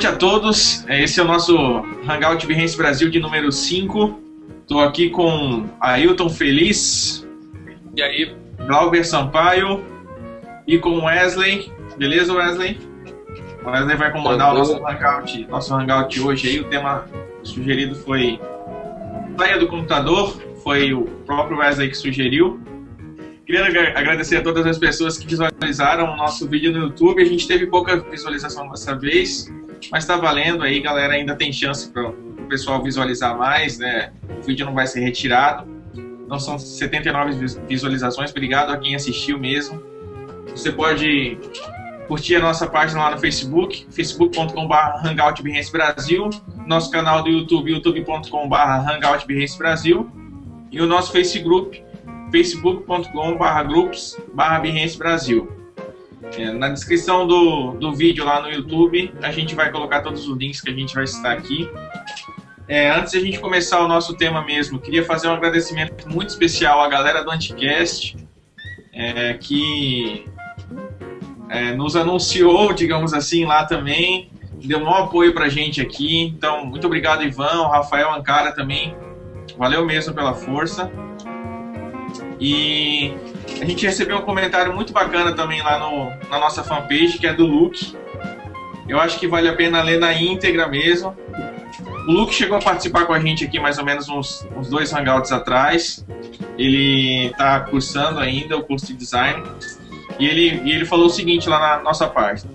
noite a todos. Esse é o nosso Hangout Behance Brasil de número 5. Estou aqui com Ailton Feliz. E aí, Glauber Sampaio. E com Wesley. Beleza, Wesley? O Wesley vai comandar o nosso Hangout hoje. Aí, o tema sugerido foi saia do computador. Foi o próprio Wesley que sugeriu. Queria agradecer a todas as pessoas que visualizaram o nosso vídeo no YouTube. A gente teve pouca visualização dessa vez, mas está valendo aí, galera. Ainda tem chance para o pessoal visualizar mais, né? O vídeo não vai ser retirado. Então são 79 visualizações. Obrigado a quem assistiu mesmo. Você pode curtir a nossa página lá no Facebook, facebook.com/Hangout Behance Brasil, nosso canal do YouTube, youtube.com/Hangout Behance Brasil, e o nosso Facebook, facebook.com/groups/Behance Brasil. Na descrição do vídeo lá no YouTube, a gente vai colocar todos os links que a gente vai citar aqui. Antes de a gente começar o nosso tema mesmo, queria fazer um agradecimento muito especial à galera do Anticast, que nos anunciou, digamos assim, lá também, deu um maior apoio pra gente aqui. Então, muito obrigado, Ivan, o Rafael Ancara também, valeu mesmo pela força. E a gente recebeu um comentário muito bacana também lá na nossa fanpage, que é do Luke. Eu acho que vale a pena ler na íntegra mesmo. O Luke chegou a participar com a gente aqui mais ou menos uns 2 hangouts atrás. Ele está cursando ainda o curso de design. E ele falou o seguinte lá na nossa página.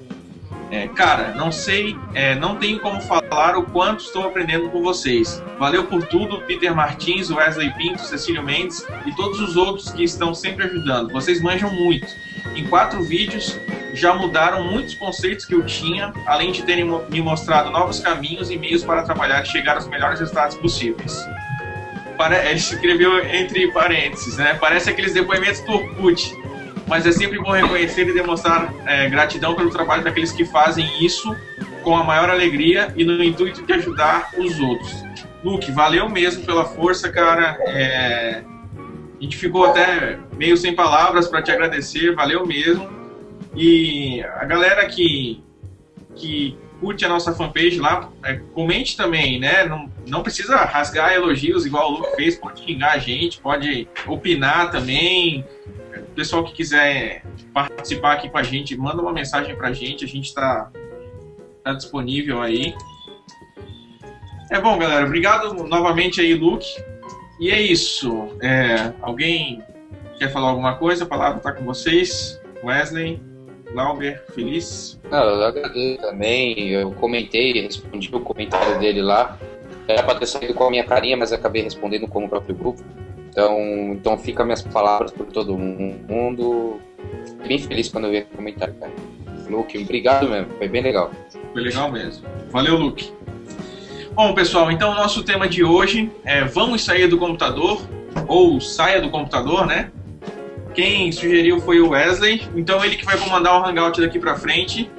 Cara, não sei, não tenho como falar o quanto estou aprendendo com vocês. Valeu por tudo, Peter Martins, Wesley Pinto, Cecílio Mendes e todos os outros que estão sempre ajudando. Vocês manjam muito. Em 4 vídeos já mudaram muitos conceitos que eu tinha, além de terem me mostrado novos caminhos e meios para trabalhar e chegar aos melhores resultados possíveis. Ele escreveu entre parênteses, né? Parece aqueles depoimentos do Orkut. Mas é sempre bom reconhecer e demonstrar gratidão pelo trabalho daqueles que fazem isso com a maior alegria e no intuito de ajudar os outros. Luke, valeu mesmo pela força, cara. A gente ficou até meio sem palavras para te agradecer, valeu mesmo. E a galera que curte a nossa fanpage lá, comente também, né? Não precisa rasgar elogios igual o Luke fez, pode xingar a gente, pode opinar também. O pessoal que quiser participar aqui com a gente, manda uma mensagem pra gente, a gente tá disponível aí. Bom, galera, obrigado novamente aí, Luke. E é isso. Alguém quer falar alguma coisa? A palavra tá com vocês. Wesley, Glauber, Feliz? Não, eu agradeço também. Eu comentei, respondi o comentário dele lá. Era pra ter saído com a minha carinha, mas acabei respondendo como o próprio grupo. Então fica minhas palavras por todo mundo. Fiquei bem feliz quando eu vi o comentário, cara. Luke, obrigado mesmo, foi bem legal. Foi legal mesmo. Valeu, Luke. Bom, pessoal, então o nosso tema de hoje é vamos sair do computador, ou saia do computador, né? Quem sugeriu foi o Wesley, então ele que vai comandar o Hangout daqui pra frente.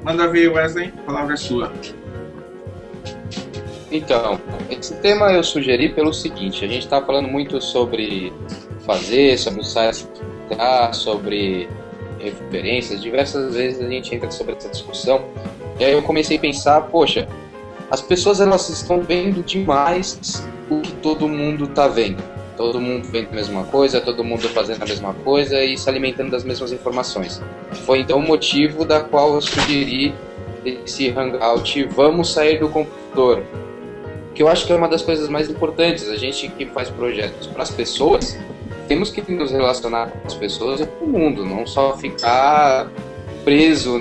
Manda ver, Wesley, a palavra é sua. Então, esse tema eu sugeri pelo seguinte, a gente está falando muito sobre fazer, sobre o site, sobre referências, diversas vezes a gente entra sobre essa discussão, e aí eu comecei a pensar, poxa, as pessoas elas estão vendo demais o que todo mundo está vendo. Todo mundo vendo a mesma coisa, todo mundo fazendo a mesma coisa e se alimentando das mesmas informações. Foi então o motivo da qual eu sugeri esse Hangout, vamos sair do computador. Que eu acho que é uma das coisas mais importantes. A gente que faz projetos para as pessoas, temos que nos relacionar com as pessoas e com o mundo, não só ficar preso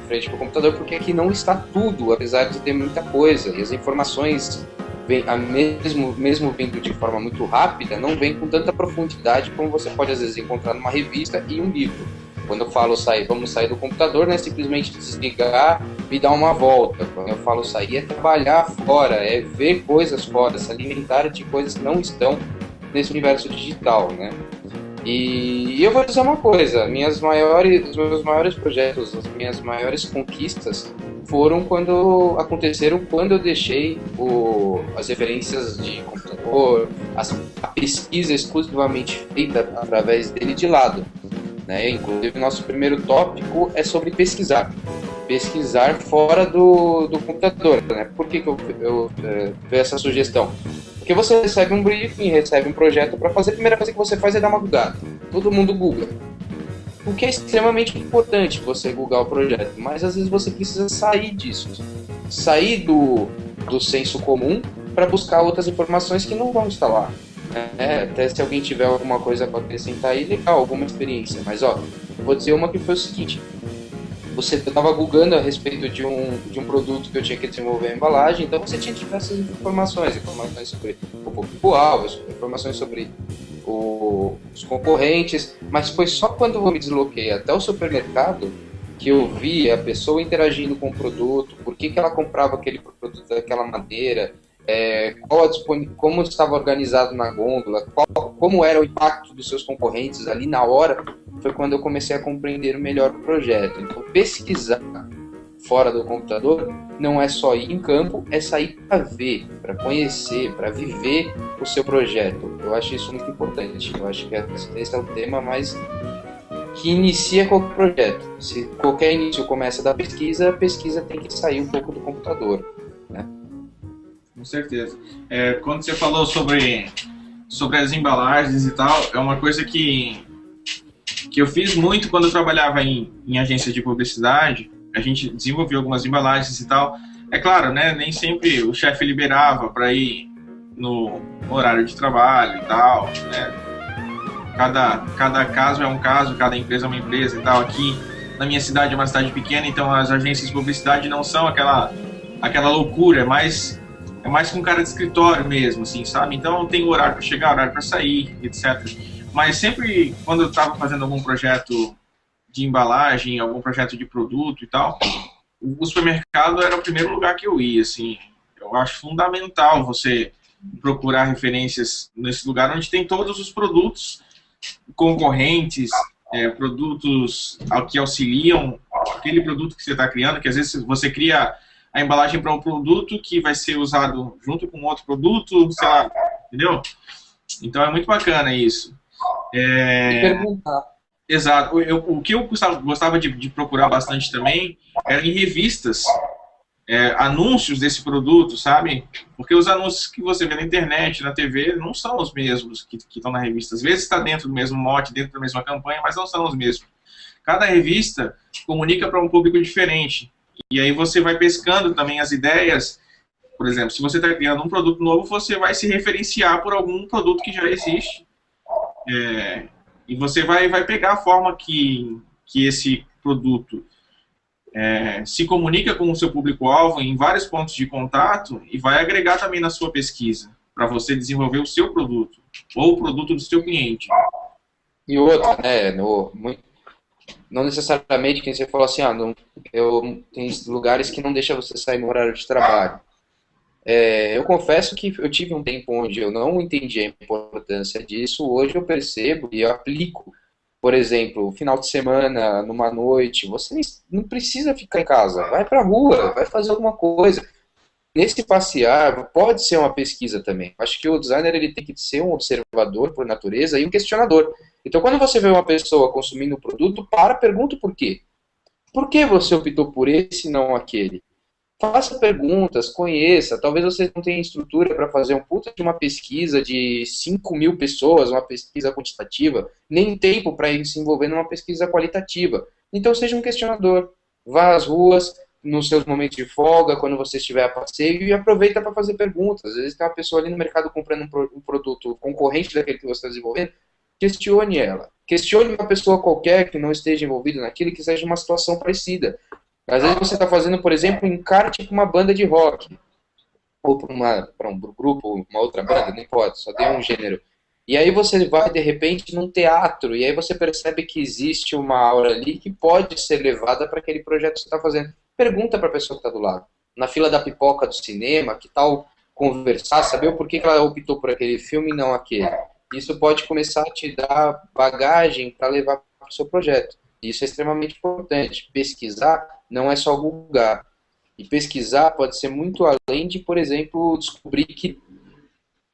frente ao computador, porque aqui não está tudo, apesar de ter muita coisa. E as informações, mesmo vindo de forma muito rápida, não vem com tanta profundidade como você pode às vezes encontrar numa revista e um livro. Quando eu falo vamos sair do computador, não é simplesmente desligar e dar uma volta. Quando eu falo sair, é trabalhar fora, é ver coisas fora, se alimentar de coisas que não estão nesse universo digital, né? E eu vou dizer uma coisa, os meus maiores projetos, as minhas maiores conquistas aconteceram quando eu deixei as referências de computador, a pesquisa exclusivamente feita através dele de lado. Né? Inclusive, nosso primeiro tópico é sobre pesquisar. pesquisar fora do computador, né? Por que eu vejo essa sugestão? Porque você recebe um briefing, recebe um projeto para fazer, a primeira coisa que você faz é dar uma googada. Todo mundo googla. O que é extremamente importante você googar o projeto, mas às vezes você precisa sair disso. Sair do senso comum para buscar outras informações que não vão estar lá. Até se alguém tiver alguma coisa para acrescentar aí, legal, alguma experiência. Mas ó, vou dizer uma que foi o seguinte: eu estava googando a respeito de um produto que eu tinha que desenvolver a embalagem, então você tinha diversas informações sobre o público-alvo, informações sobre os concorrentes, mas foi só quando eu me desloquei até o supermercado que eu vi a pessoa interagindo com o produto, por que ela comprava aquele produto daquela maneira, como estava organizado na gôndola, como era o impacto dos seus concorrentes ali na hora, foi quando eu comecei a compreender melhor o projeto. Então, pesquisar fora do computador não é só ir em campo, é sair para ver, para conhecer, para viver o seu projeto. Eu acho isso muito importante. Eu acho que esse é o tema mais que inicia qualquer projeto. Se qualquer início começa da pesquisa, a pesquisa tem que sair um pouco do computador, né? Com certeza. Quando você falou sobre as embalagens e tal, é uma coisa que eu fiz muito quando eu trabalhava em agência de publicidade. A gente desenvolveu algumas embalagens e tal. É claro, né, nem sempre o chefe liberava para ir no horário de trabalho e tal, né? Cada caso é um caso, cada empresa é uma empresa e tal. Aqui na minha cidade é uma cidade pequena, então as agências de publicidade não são aquela loucura, é mais com cara de escritório mesmo, assim, sabe? Então tem horário para chegar, horário para sair, etc. Mas sempre quando eu estava fazendo algum projeto de embalagem, algum projeto de produto e tal, o supermercado era o primeiro lugar que eu ia, assim. Eu acho fundamental você procurar referências nesse lugar onde tem todos os produtos concorrentes, produtos que auxiliam aquele produto que você está criando, que às vezes você cria a embalagem para um produto que vai ser usado junto com outro produto, sei lá, entendeu? Então é muito bacana isso. E perguntar. Exato. O que eu gostava de procurar bastante também era em revistas, anúncios desse produto, sabe? Porque os anúncios que você vê na internet, na TV, não são os mesmos que estão na revista. Às vezes está dentro do mesmo mote, dentro da mesma campanha, mas não são os mesmos. Cada revista comunica para um público diferente. E aí você vai pescando também as ideias. Por exemplo, se você está criando um produto novo, você vai se referenciar por algum produto que já existe. E você vai pegar a forma que esse produto se comunica com o seu público-alvo em vários pontos de contato e vai agregar também na sua pesquisa para você desenvolver o seu produto ou o produto do seu cliente. E outra, né, não necessariamente quem você falou assim, tem lugares que não deixa você sair no horário de trabalho. Eu confesso que eu tive um tempo onde eu não entendi a importância disso. Hoje eu percebo e eu aplico. Por exemplo, final de semana, numa noite, você não precisa ficar em casa. Vai para a rua, vai fazer alguma coisa. Nesse passear, pode ser uma pesquisa também. Acho que o designer ele tem que ser um observador por natureza e um questionador. Então, quando você vê uma pessoa consumindo o produto, pergunta o porquê. Por que você optou por esse e não aquele? Faça perguntas, conheça. Talvez você não tenha estrutura para fazer um puta de uma pesquisa de 5.000 pessoas, uma pesquisa quantitativa, nem tempo para ir se envolver numa pesquisa qualitativa. Então seja um questionador. Vá às ruas, nos seus momentos de folga, quando você estiver a passeio, e aproveita para fazer perguntas. Às vezes tem uma pessoa ali no mercado comprando um produto concorrente daquele que você está desenvolvendo, questione ela. Questione uma pessoa qualquer que não esteja envolvida naquilo, que seja uma situação parecida. Às vezes você está fazendo, por exemplo, um encarte para uma banda de rock, ou para um grupo, uma outra banda, não importa, só tem um gênero. E aí você vai, de repente, num teatro, e aí você percebe que existe uma aura ali que pode ser levada para aquele projeto que você está fazendo. Pergunta para a pessoa que está do lado. Na fila da pipoca do cinema, que tal conversar, saber o porquê que ela optou por aquele filme e não aquele. Isso pode começar a te dar bagagem para levar para o seu projeto. Isso é extremamente importante. Pesquisar não é só googar. E pesquisar pode ser muito além de, por exemplo, descobrir que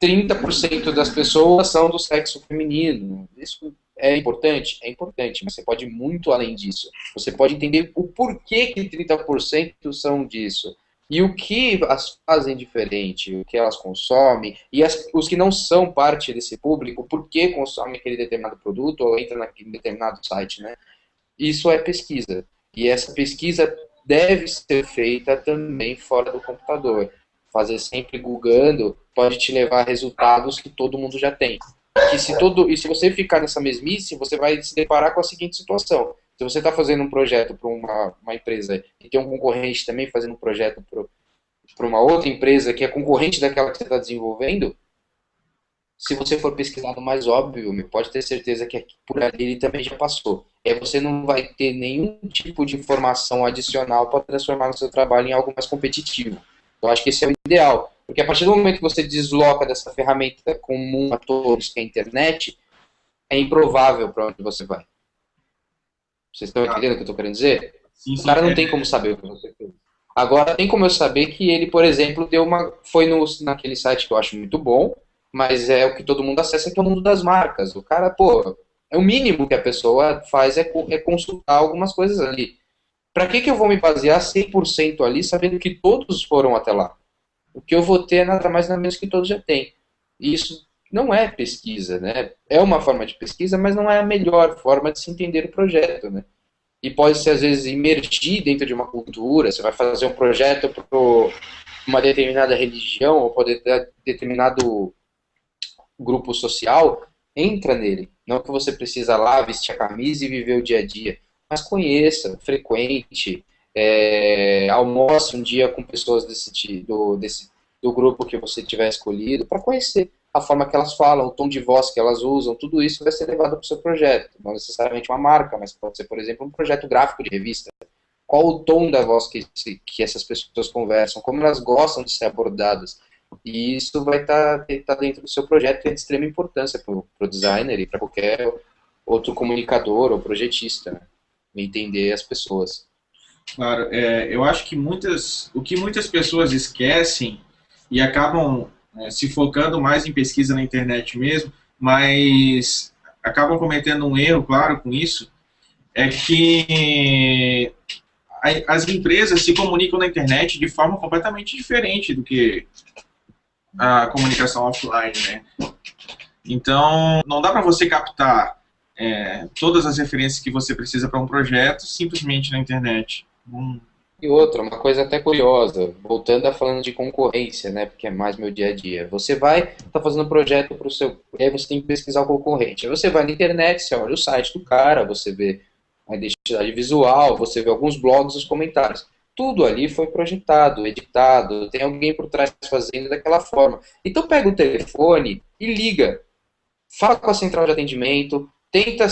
30% das pessoas são do sexo feminino. Isso é importante? É importante, mas você pode ir muito além disso. Você pode entender o porquê que 30% são disso. E o que as fazem diferente, o que elas consomem, e os que não são parte desse público, por que consomem aquele determinado produto ou entram naquele determinado site, né? Isso é pesquisa. E essa pesquisa deve ser feita também fora do computador. Fazer sempre googando pode te levar a resultados que todo mundo já tem. E se você ficar nessa mesmice, você vai se deparar com a seguinte situação. Se você está fazendo um projeto para uma empresa e tem um concorrente também fazendo um projeto para uma outra empresa que é concorrente daquela que você está desenvolvendo, se você for pesquisar no mais óbvio, pode ter certeza que por ali ele também já passou. Você não vai ter nenhum tipo de informação adicional para transformar o seu trabalho em algo mais competitivo. Eu acho que esse é o ideal. Porque a partir do momento que você desloca dessa ferramenta comum a todos, que é a internet, é improvável para onde você vai. Vocês estão entendendo o que eu estou querendo dizer? Sim, O sim, cara não tem como saber o que você fez. Agora, tem como eu saber que ele, por exemplo, foi naquele site que eu acho muito bom, mas é o que todo mundo acessa, que é o mundo das marcas. O cara, pô, é o mínimo que a pessoa faz é consultar algumas coisas ali. Para que eu vou me basear 100% ali, sabendo que todos foram até lá? O que eu vou ter é nada mais nada menos que todos já têm. E isso não é pesquisa, né? É uma forma de pesquisa, mas não é a melhor forma de se entender o projeto, né? E pode ser, às vezes, imergir dentro de uma cultura. Você vai fazer um projeto para uma determinada religião ou para determinado grupo social, entra nele. Não que você precisa lá vestir a camisa e viver o dia a dia, mas conheça, frequente, almoce um dia com pessoas do grupo que você tiver escolhido, para conhecer a forma que elas falam, o tom de voz que elas usam, tudo isso vai ser levado para o seu projeto. Não necessariamente uma marca, mas pode ser, por exemplo, um projeto gráfico de revista. Qual o tom da voz que essas pessoas conversam, como elas gostam de ser abordadas. E isso vai estar dentro do seu projeto e é de extrema importância para o designer e para qualquer outro comunicador ou projetista, né? Entender as pessoas. Claro, eu acho que o que muitas pessoas esquecem e acabam se focando mais em pesquisa na internet mesmo, mas acabam cometendo um erro, claro, com isso, é que as empresas se comunicam na internet de forma completamente diferente do que a comunicação offline, né? Então, não dá para você captar todas as referências que você precisa para um projeto simplesmente na internet. E outra, uma coisa até curiosa, voltando a falando de concorrência, né, porque é mais meu dia a dia. Você vai fazendo um projeto para o seu... E aí você tem que pesquisar o concorrente. Aí você vai na internet, você olha o site do cara, você vê a identidade visual, você vê alguns blogs, os comentários. Tudo ali foi projetado, editado, tem alguém por trás fazendo daquela forma. Então pega o telefone e liga. Fala com a central de atendimento, tenta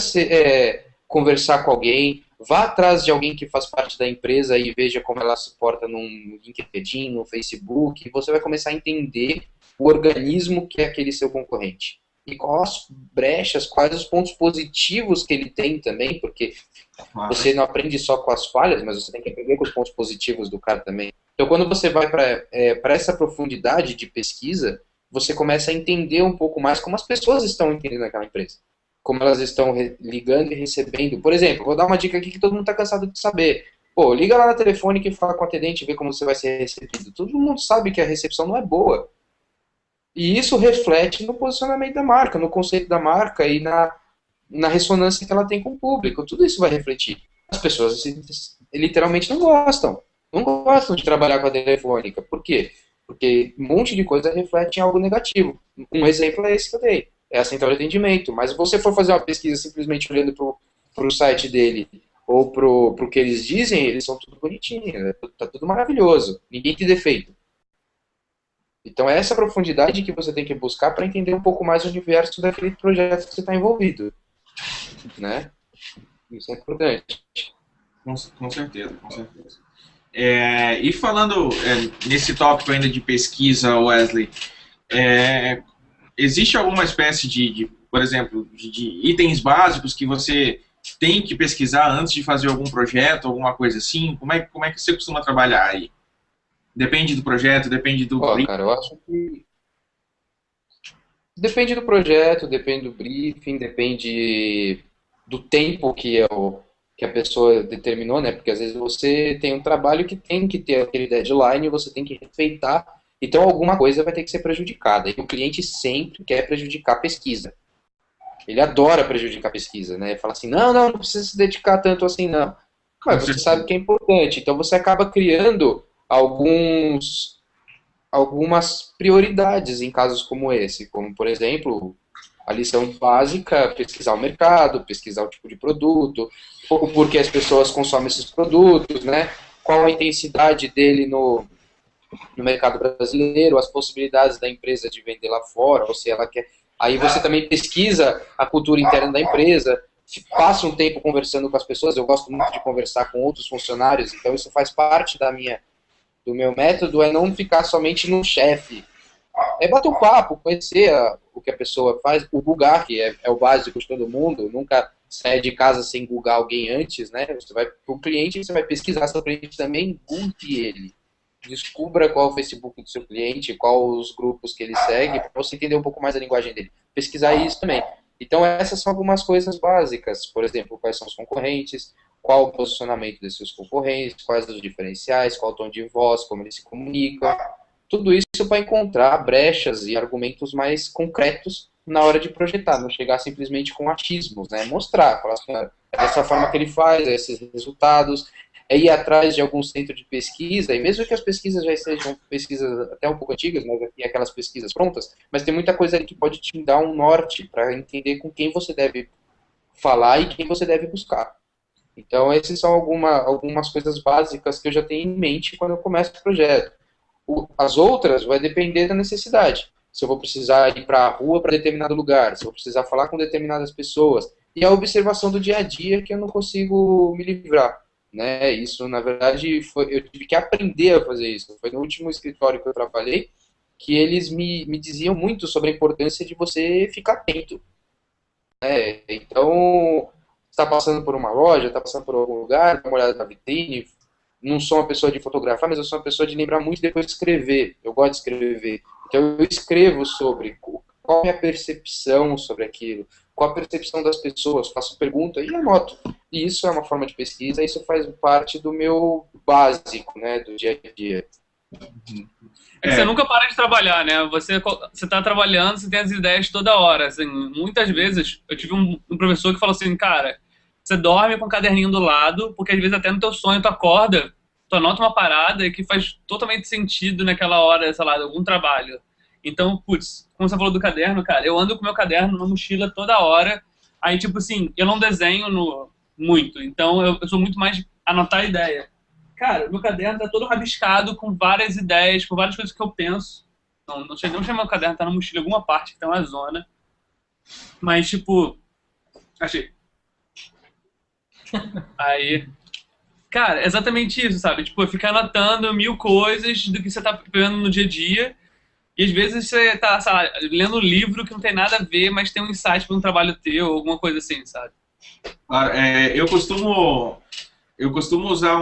conversar com alguém, vá atrás de alguém que faz parte da empresa e veja como ela se porta no LinkedIn, no Facebook, e você vai começar a entender o organismo que é aquele seu concorrente. E quais as brechas, quais os pontos positivos que ele tem também, porque você não aprende só com as falhas, mas você tem que aprender com os pontos positivos do cara também. Então, quando você vai para essa profundidade de pesquisa, você começa a entender um pouco mais como as pessoas estão entendendo aquela empresa. Como elas estão ligando e recebendo. Por exemplo, vou dar uma dica aqui que todo mundo está cansado de saber. Pô, liga lá na telefone e fala com o atendente e vê como você vai ser recebido. Todo mundo sabe que a recepção não é boa. E isso reflete no posicionamento da marca, no conceito da marca e na ressonância que ela tem com o público. Tudo isso vai refletir. As pessoas literalmente não gostam. Não gostam de trabalhar com a telefônica. Por quê? Porque um monte de coisa reflete em algo negativo. Um exemplo é esse que eu dei. É a central de atendimento. Mas se você for fazer uma pesquisa simplesmente olhando para o site dele ou para o que eles dizem, eles são tudo bonitinhos. Tá tudo maravilhoso. Ninguém tem defeito. Então é essa profundidade que você tem que buscar para entender um pouco mais o universo daquele projeto que você está envolvido. Né? Isso é importante. Com certeza, com certeza. E falando nesse tópico ainda de pesquisa, Wesley, existe alguma espécie por exemplo, de itens básicos que você tem que pesquisar antes de fazer algum projeto, alguma coisa assim? Como é que você costuma trabalhar aí? Depende do projeto, depende do... Cara, eu acho que Depende do projeto, depende do briefing, depende do tempo que a pessoa determinou, né? Porque às vezes você tem um trabalho que tem que ter aquele deadline, você tem que respeitar, então alguma coisa vai ter que ser prejudicada. E o cliente sempre quer prejudicar a pesquisa. Ele adora prejudicar a pesquisa, né? Fala assim, não precisa se dedicar tanto assim, não. Mas você sabe que é importante, então você acaba criando algumas prioridades em casos como esse, como, por exemplo, a lição básica, pesquisar o mercado, pesquisar o tipo de produto, o porquê as pessoas consomem esses produtos, né? Qual a intensidade dele no mercado brasileiro, as possibilidades da empresa de vender lá fora, ou se ela quer. Aí você também pesquisa a cultura interna da empresa, passa um tempo conversando com as pessoas. Eu gosto muito de conversar com outros funcionários, então isso faz parte do meu método, é não ficar somente no chefe. É bater um papo, conhecer o que a pessoa faz, o googar, que é o básico de todo mundo, nunca sair de casa sem googar alguém antes, né? Você vai para o cliente, você vai pesquisar seu cliente também, google ele. Descubra qual é o Facebook do seu cliente, qual os grupos que ele segue, para você entender um pouco mais a linguagem dele. Pesquisar isso também. Então, essas são algumas coisas básicas. Por exemplo, quais são os concorrentes, qual o posicionamento desses seus concorrentes, quais os diferenciais, qual o tom de voz, como eles se comunicam. Tudo isso para encontrar brechas e argumentos mais concretos na hora de projetar, não chegar simplesmente com achismos, né? Mostrar, falar assim, é dessa forma que ele faz, esses resultados, é ir atrás de algum centro de pesquisa, e mesmo que as pesquisas já sejam pesquisas até um pouco antigas, mas aqui aquelas pesquisas prontas, mas tem muita coisa ali que pode te dar um norte para entender com quem você deve falar e quem você deve buscar. Então, essas são algumas coisas básicas que eu já tenho em mente quando eu começo o projeto. As outras vai depender da necessidade. Se eu vou precisar ir para a rua para determinado lugar, se eu vou precisar falar com determinadas pessoas. E a observação do dia a dia que eu não consigo me livrar. Né? Isso, na verdade, eu tive que aprender a fazer isso. Foi no último escritório que eu trabalhei que eles me diziam muito sobre a importância de você ficar atento. Né? Então, está passando por uma loja, está passando por algum lugar, dá uma olhada na vitrine. Não sou uma pessoa de fotografar, mas eu sou uma pessoa de lembrar muito e depois de escrever. Eu gosto de escrever. Então eu escrevo sobre qual é a minha percepção sobre aquilo, qual a percepção das pessoas, faço pergunta e anoto. E isso é uma forma de pesquisa, isso faz parte do meu básico, né, do dia a dia. Você nunca para de trabalhar, né? Você tá trabalhando, você tem as ideias toda hora. Assim, muitas vezes, eu tive um professor que falou assim, cara, você dorme com o caderninho do lado, porque às vezes até no teu sonho tu acorda, tu anota uma parada que faz totalmente sentido naquela hora, sei lá, de algum trabalho. Então, putz, como você falou do caderno, cara, eu ando com meu caderno na mochila toda hora, aí tipo assim, eu não desenho muito, então eu sou muito mais de anotar ideia. Cara, meu caderno tá todo rabiscado com várias ideias, com várias coisas que eu penso. Não sei nem meu caderno, tá na mochila em alguma parte que tá uma zona. Mas, tipo, achei. Aí, cara, exatamente isso, sabe? Tipo, ficar anotando 1000 coisas do que você tá vendo no dia a dia. E às vezes você tá, sei lá, lendo um livro que não tem nada a ver, mas tem um insight para um trabalho teu, alguma coisa assim, sabe? Claro, eu costumo usar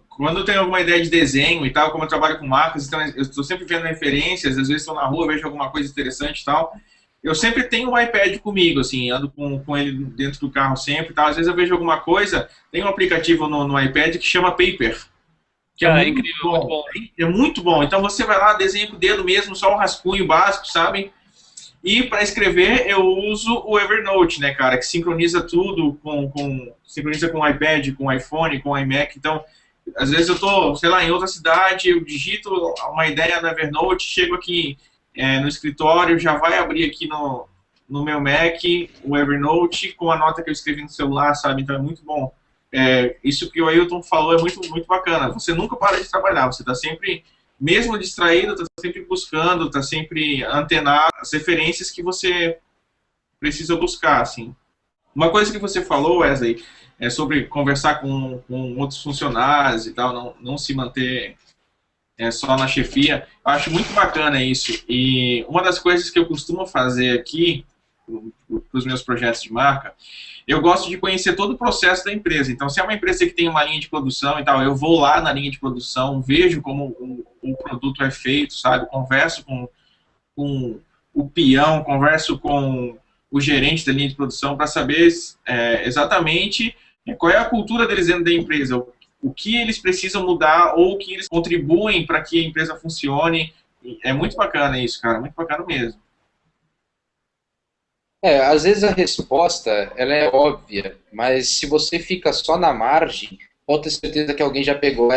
quando eu tenho alguma ideia de desenho e tal, como eu trabalho com marcas, então eu estou sempre vendo referências, às vezes estou na rua, vejo alguma coisa interessante e tal. Eu sempre tenho um iPad comigo, assim, ando com ele dentro do carro sempre e tal. Às vezes eu vejo alguma coisa, tem um aplicativo no iPad que chama Paper, que é muito incrível, bom. muito bom. É muito bom. Então você vai lá, desenha com o dedo mesmo, só um rascunho básico, sabe? E para escrever eu uso o Evernote, né, cara, que sincroniza tudo sincroniza com o iPad, com o iPhone, com o iMac. Então, às vezes eu tô, sei lá, em outra cidade, eu digito uma ideia no Evernote, chego aqui no escritório, já vai abrir aqui no meu Mac o Evernote com a nota que eu escrevi no celular, sabe? Então é muito bom. Isso que o Ailton falou é muito, muito bacana. Você nunca para de trabalhar, você está sempre, mesmo distraído, está sempre buscando, está sempre antenado as referências que você precisa buscar, assim. Uma coisa que você falou, Wesley, é sobre conversar com outros funcionários e tal, não se manter só na chefia. Eu acho muito bacana isso. E uma das coisas que eu costumo fazer aqui, para os meus projetos de marca, eu gosto de conhecer todo o processo da empresa. Então, se é uma empresa que tem uma linha de produção e tal, eu vou lá na linha de produção, vejo como o produto é feito, sabe? Converso com o peão, converso com o gerente da linha de produção para saber exatamente qual é a cultura deles dentro da empresa, o que eles precisam mudar ou o que eles contribuem para que a empresa funcione. É muito bacana isso, cara, muito bacana mesmo. Às vezes a resposta ela é óbvia, mas se você fica só na margem, pode ter certeza que alguém já pegou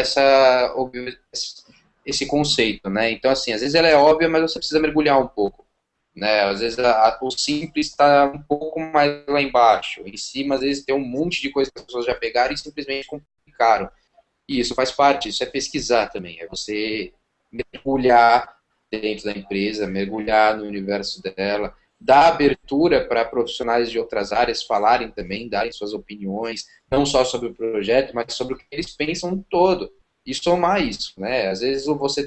esse conceito, né? Então, assim, às vezes ela é óbvia, mas você precisa mergulhar um pouco, né? Às vezes o simples está um pouco mais lá embaixo. Em cima, às vezes tem um monte de coisa que as pessoas já pegaram e simplesmente complicaram. E isso faz parte, isso é pesquisar também, é você mergulhar dentro da empresa, mergulhar no universo dela, dar abertura para profissionais de outras áreas falarem também, darem suas opiniões, não só sobre o projeto, mas sobre o que eles pensam no todo, e somar isso, né? Às vezes você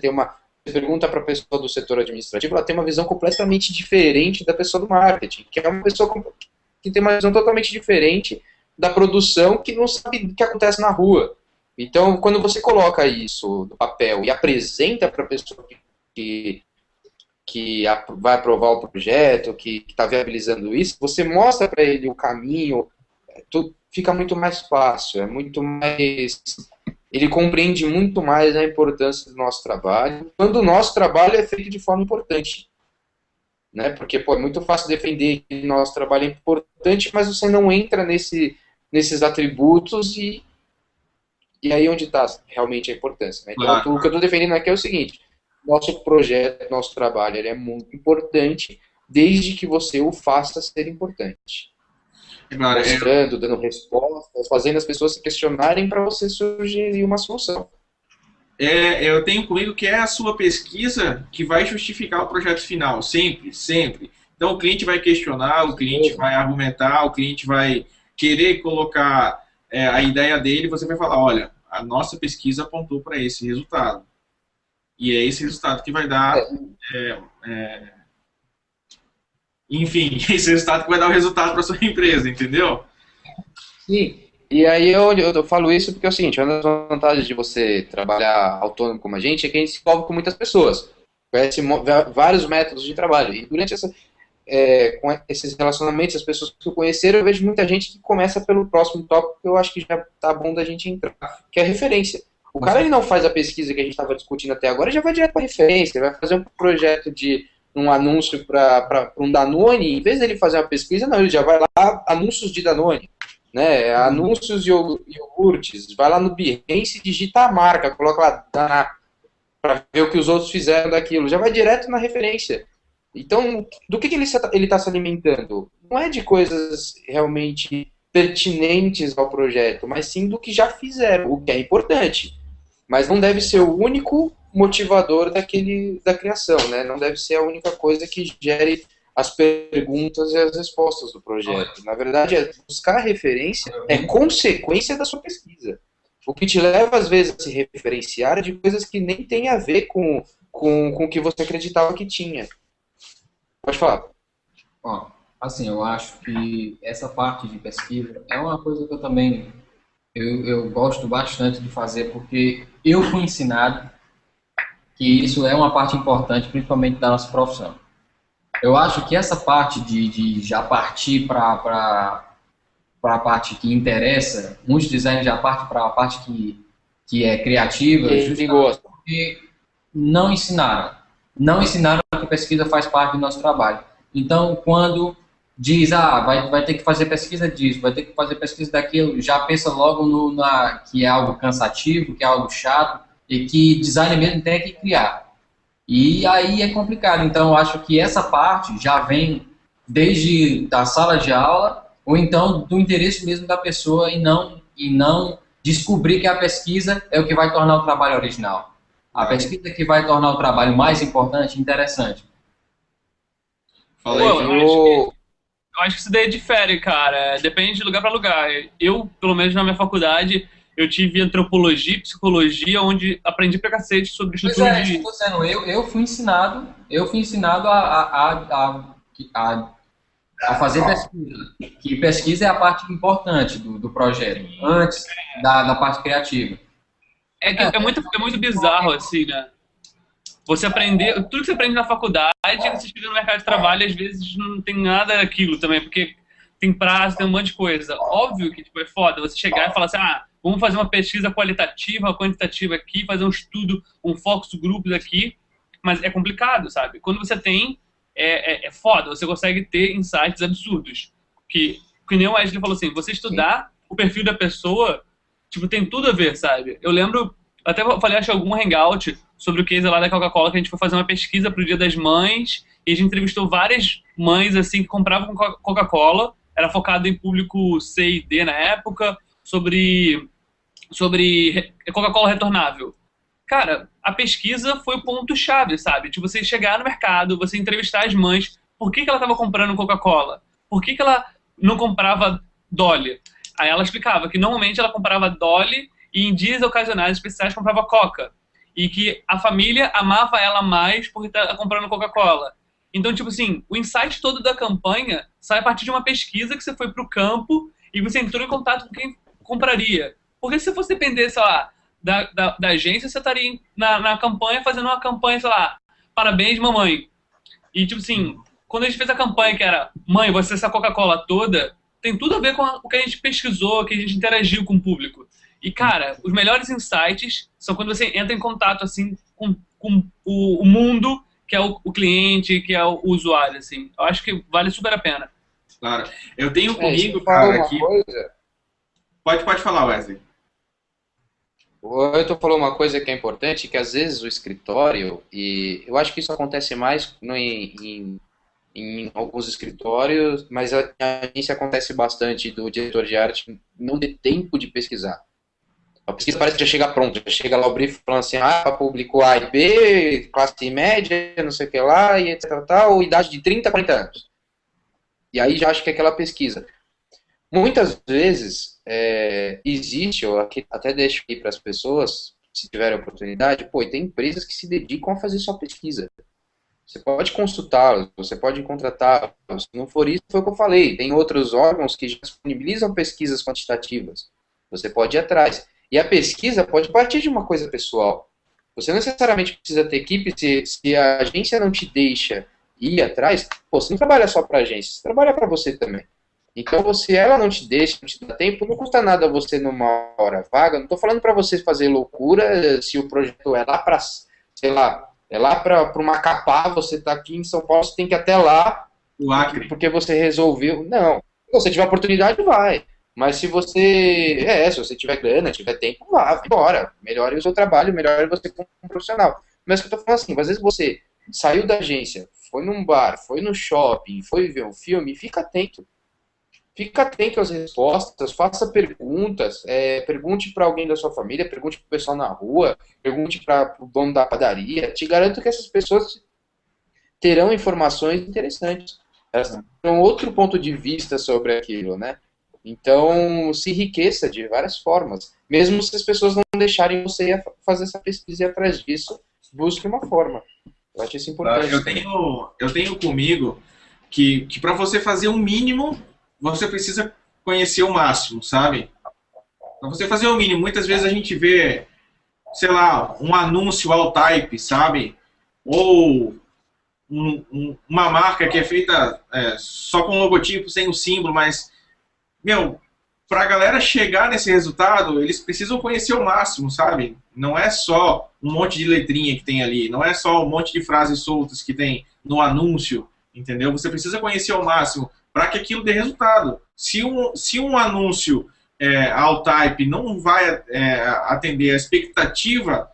pergunta para a pessoa do setor administrativo, ela tem uma visão completamente diferente da pessoa do marketing, que é uma pessoa que tem uma visão totalmente diferente da produção, que não sabe o que acontece na rua. Então, quando você coloca isso no papel e apresenta para a pessoa que vai aprovar o projeto, que está viabilizando isso, você mostra para ele o caminho, fica muito mais fácil, ele compreende muito mais a importância do nosso trabalho, quando o nosso trabalho é feito de forma importante. Né? Porque é muito fácil defender que o nosso trabalho é importante, mas você não entra nesses atributos e aí onde está realmente a importância. Né? Então, o que eu estou defendendo aqui é o seguinte: nosso projeto, nosso trabalho, ele é muito importante, desde que você o faça ser importante. Mostrando, dando respostas, fazendo as pessoas se questionarem para você sugerir uma solução. Eu tenho comigo que é a sua pesquisa que vai justificar o projeto final, sempre, sempre. Então o cliente vai questionar, o cliente vai argumentar, o cliente vai querer colocar a ideia dele, você vai falar, olha, a nossa pesquisa apontou para esse resultado. E é esse resultado que vai dar... enfim, esse resultado que vai dar o resultado para sua empresa, entendeu? Sim. E aí eu falo isso porque é o seguinte, uma das vantagens de você trabalhar autônomo como a gente é que a gente se envolve com muitas pessoas, conhece vários métodos de trabalho. E durante com esses relacionamentos, as pessoas que eu conheceram, eu vejo muita gente que começa pelo próximo tópico que eu acho que já tá bom da gente entrar, que é a referência. O cara ele não faz a pesquisa que a gente estava discutindo até agora, já vai direto para a referência, vai fazer um projeto de um anúncio para um Danone, em vez dele fazer uma pesquisa, não, ele já vai lá, anúncios de Danone, né, anúncios de iogurtes, vai lá no Behance e digita a marca, coloca lá para ver o que os outros fizeram daquilo, já vai direto na referência. Então, do que ele está se alimentando? Não é de coisas realmente pertinentes ao projeto, mas sim do que já fizeram, o que é importante. Mas não deve ser o único motivador da criação, né? Não deve ser a única coisa que gere as perguntas e as respostas do projeto. Na verdade, buscar referência é consequência da sua pesquisa. O que te leva, às vezes, a se referenciar é de coisas que nem tem a ver com o que você acreditava que tinha. Pode falar. Ó, assim, eu acho que essa parte de pesquisa é uma coisa que eu também eu gosto bastante de fazer, porque eu fui ensinado que isso é uma parte importante, principalmente da nossa profissão. Eu acho que essa parte de já partir para a parte que interessa, muitos designers já partem para a parte que é criativa, justamente porque não ensinaram. Não ensinaram que pesquisa faz parte do nosso trabalho. Então, quando diz, vai ter que fazer pesquisa disso, vai ter que fazer pesquisa daquilo, já pensa logo que é algo cansativo, que é algo chato, e que designer mesmo tem que criar. E aí é complicado. Então, eu acho que essa parte já vem desde da sala de aula, ou então do interesse mesmo da pessoa e não descobrir que a pesquisa é o que vai tornar o trabalho original. A pesquisa que vai tornar o trabalho mais importante e interessante. Eu acho que isso daí difere, cara. Depende de lugar para lugar. Eu, pelo menos na minha faculdade, eu tive antropologia e psicologia, onde aprendi pra cacete sobre estrutura de... Eu fui ensinado a fazer pesquisa. Que pesquisa é a parte importante do projeto, antes da parte criativa. É muito bizarro, assim, né? você aprender, tudo que você aprende na faculdade, você chega no mercado de trabalho, às vezes não tem nada daquilo também, porque tem prazo, tem um monte de coisa. Óbvio que tipo, é foda você chegar e falar assim, vamos fazer uma pesquisa qualitativa, quantitativa aqui, fazer um estudo, um focus groups aqui, mas é complicado, sabe? Quando você tem, é foda, você consegue ter insights absurdos. Que nem o Wesley falou assim, você estudar o perfil da pessoa, tipo, tem tudo a ver, sabe? Eu lembro, até falei, acho, algum hangout sobre o case lá da Coca-Cola, que a gente foi fazer uma pesquisa pro Dia das Mães, e a gente entrevistou várias mães, assim, que compravam Coca-Cola, era focado em público C e D na época, sobre Coca-Cola retornável. Cara, a pesquisa foi o ponto-chave, sabe? De você chegar no mercado, você entrevistar as mães, por que ela estava comprando Coca-Cola? Por que ela não comprava Dolly? Aí ela explicava que normalmente ela comprava Dolly e em dias ocasionais especiais comprava Coca. E que a família amava ela mais por estar comprando Coca-Cola. Então, tipo assim, o insight todo da campanha sai a partir de uma pesquisa que você foi pro campo e você entrou em contato com quem compraria. Porque se fosse depender, sei lá, da agência, você estaria na campanha fazendo uma campanha, sei lá, parabéns, mamãe. E, tipo assim, quando a gente fez a campanha que era mãe, você essa Coca-Cola toda, tem tudo a ver com o que a gente pesquisou, que a gente interagiu com o público. E, cara, os melhores insights são quando você entra em contato, assim, com o mundo, que é o cliente, que é o usuário, assim. Eu acho que vale super a pena. Claro. Eu tenho comigo, cara, aqui... Pode falar, Wesley. Eu tô falando uma coisa que é importante, que às vezes o escritório, e eu acho que isso acontece mais em alguns escritórios, mas a agência acontece bastante do diretor de arte não ter tempo de pesquisar. A pesquisa parece que já chega pronta, já chega lá o brief falando assim, público A e B, classe média, não sei o que lá, e etc, tal, idade de 30 a 40 anos. E aí já acho que é aquela pesquisa. Muitas vezes existe, eu até deixo aqui para as pessoas, se tiverem oportunidade, tem empresas que se dedicam a fazer só pesquisa. Você pode consultá-los, você pode contratá-los. Se não for isso, foi o que eu falei. Tem outros órgãos que já disponibilizam pesquisas quantitativas. Você pode ir atrás. E a pesquisa pode partir de uma coisa pessoal. Você não necessariamente precisa ter equipe. Se a agência não te deixa ir atrás, você não trabalha só para a agência, você trabalha para você também. Então, se ela não te deixa, não te dá tempo, não custa nada você numa hora vaga. Não estou falando para você fazer loucura se o projeto é lá para, sei lá, é lá para o Macapá, você está aqui em São Paulo, você tem que ir até lá, o Acre, porque você resolveu. Não, se você tiver oportunidade, vai. Mas se você tiver grana, tiver tempo, vá, vai embora. Melhore o seu trabalho, melhore você como profissional. Mas o que eu estou falando assim, às vezes você saiu da agência, foi num bar, foi no shopping, foi ver um filme, fica atento. Fica atento às respostas, faça perguntas, pergunte para alguém da sua família, pergunte para o pessoal na rua, pergunte para o dono da padaria. Te garanto que essas pessoas terão informações interessantes. Elas terão outro ponto de vista sobre aquilo, né? Então, se enriqueça de várias formas. Mesmo se as pessoas não deixarem você fazer essa pesquisa e atrás disso, busque uma forma. Eu acho isso importante. Eu tenho comigo que para você fazer um mínimo, você precisa conhecer o máximo, sabe? Para você fazer o mínimo, muitas vezes a gente vê, sei lá, um anúncio all type, sabe? Ou uma marca que é feita só com logotipo, sem o símbolo, mas, para a galera chegar nesse resultado, eles precisam conhecer o máximo, sabe? Não é só um monte de letrinha que tem ali, não é só um monte de frases soltas que tem no anúncio, entendeu? Você precisa conhecer o máximo para que aquilo dê resultado. Se um anúncio all type não vai atender a expectativa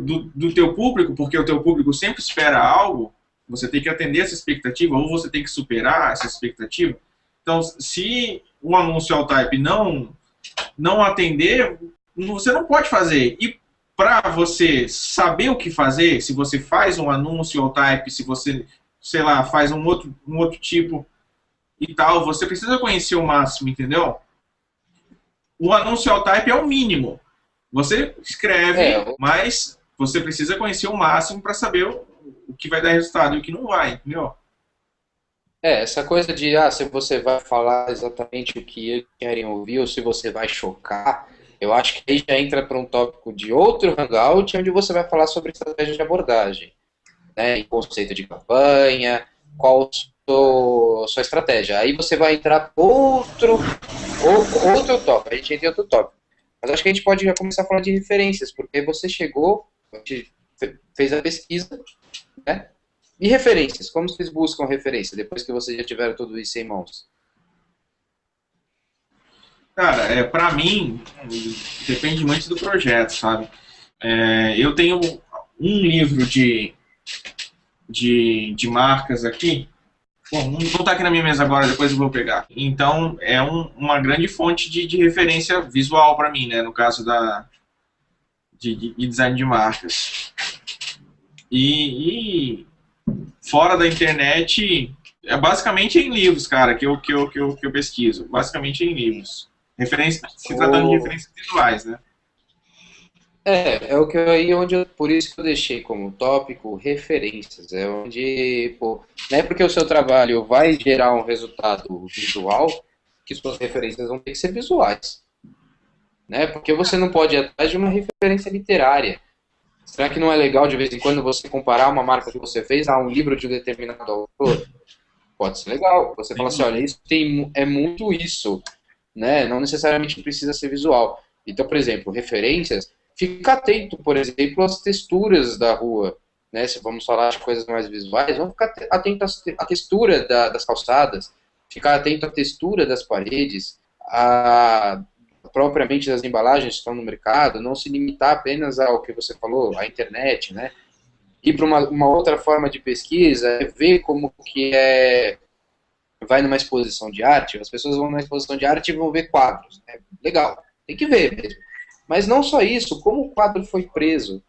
do teu público, porque o teu público sempre espera algo, você tem que atender essa expectativa, ou você tem que superar essa expectativa. Então, se o anúncio all type não atender, você não pode fazer. E para você saber o que fazer, se você faz um anúncio all type, se você, sei lá, faz um outro tipo e tal, você precisa conhecer o máximo, entendeu? O anúncio all type é o mínimo. Você escreve, mas você precisa conhecer o máximo para saber o que vai dar resultado e o que não vai, entendeu? Essa coisa de se você vai falar exatamente o que eles querem ouvir ou se você vai chocar, Eu acho que aí já entra para um tópico de outro hangout, onde você vai falar sobre estratégia de abordagem, né? Conceito de campanha, qual sua estratégia. Aí você vai entrar para outro tópico, a gente entra em outro tópico. Mas acho que a gente pode já começar a falar de referências, porque você chegou, a gente fez a pesquisa, né? E referências, como vocês buscam referência, depois que vocês já tiveram tudo isso em mãos? Cara, para mim, depende muito do projeto, sabe? Eu tenho um livro de marcas aqui. Bom, não está aqui na minha mesa agora, depois eu vou pegar. Então, é uma grande fonte de referência visual para mim, né? No caso de design de marcas. E fora da internet, basicamente em livros, cara, que eu pesquiso. Basicamente em livros. Se tratando de referências visuais, né? É o que por isso que eu deixei como tópico referências. É onde, pô, não é porque o seu trabalho vai gerar um resultado visual que suas referências vão ter que ser visuais. Né? Porque você não pode ir atrás de uma referência literária. Será que não é legal de vez em quando você comparar uma marca que você fez a um livro de um determinado autor? Pode ser legal. Você fala assim, olha, isso é muito isso, né? Não necessariamente precisa ser visual. Então, por exemplo, referências, fica atento, por exemplo, às texturas da rua, né? Se vamos falar de coisas mais visuais, vamos ficar atento à textura das calçadas, ficar atento à textura das paredes, propriamente das embalagens que estão no mercado, não se limitar apenas ao que você falou, à internet, né? Ir para uma outra forma de pesquisa, é ver como que vai numa exposição de arte, as pessoas vão numa exposição de arte e vão ver quadros. É legal, tem que ver mesmo. Mas não só isso, como o quadro foi preso,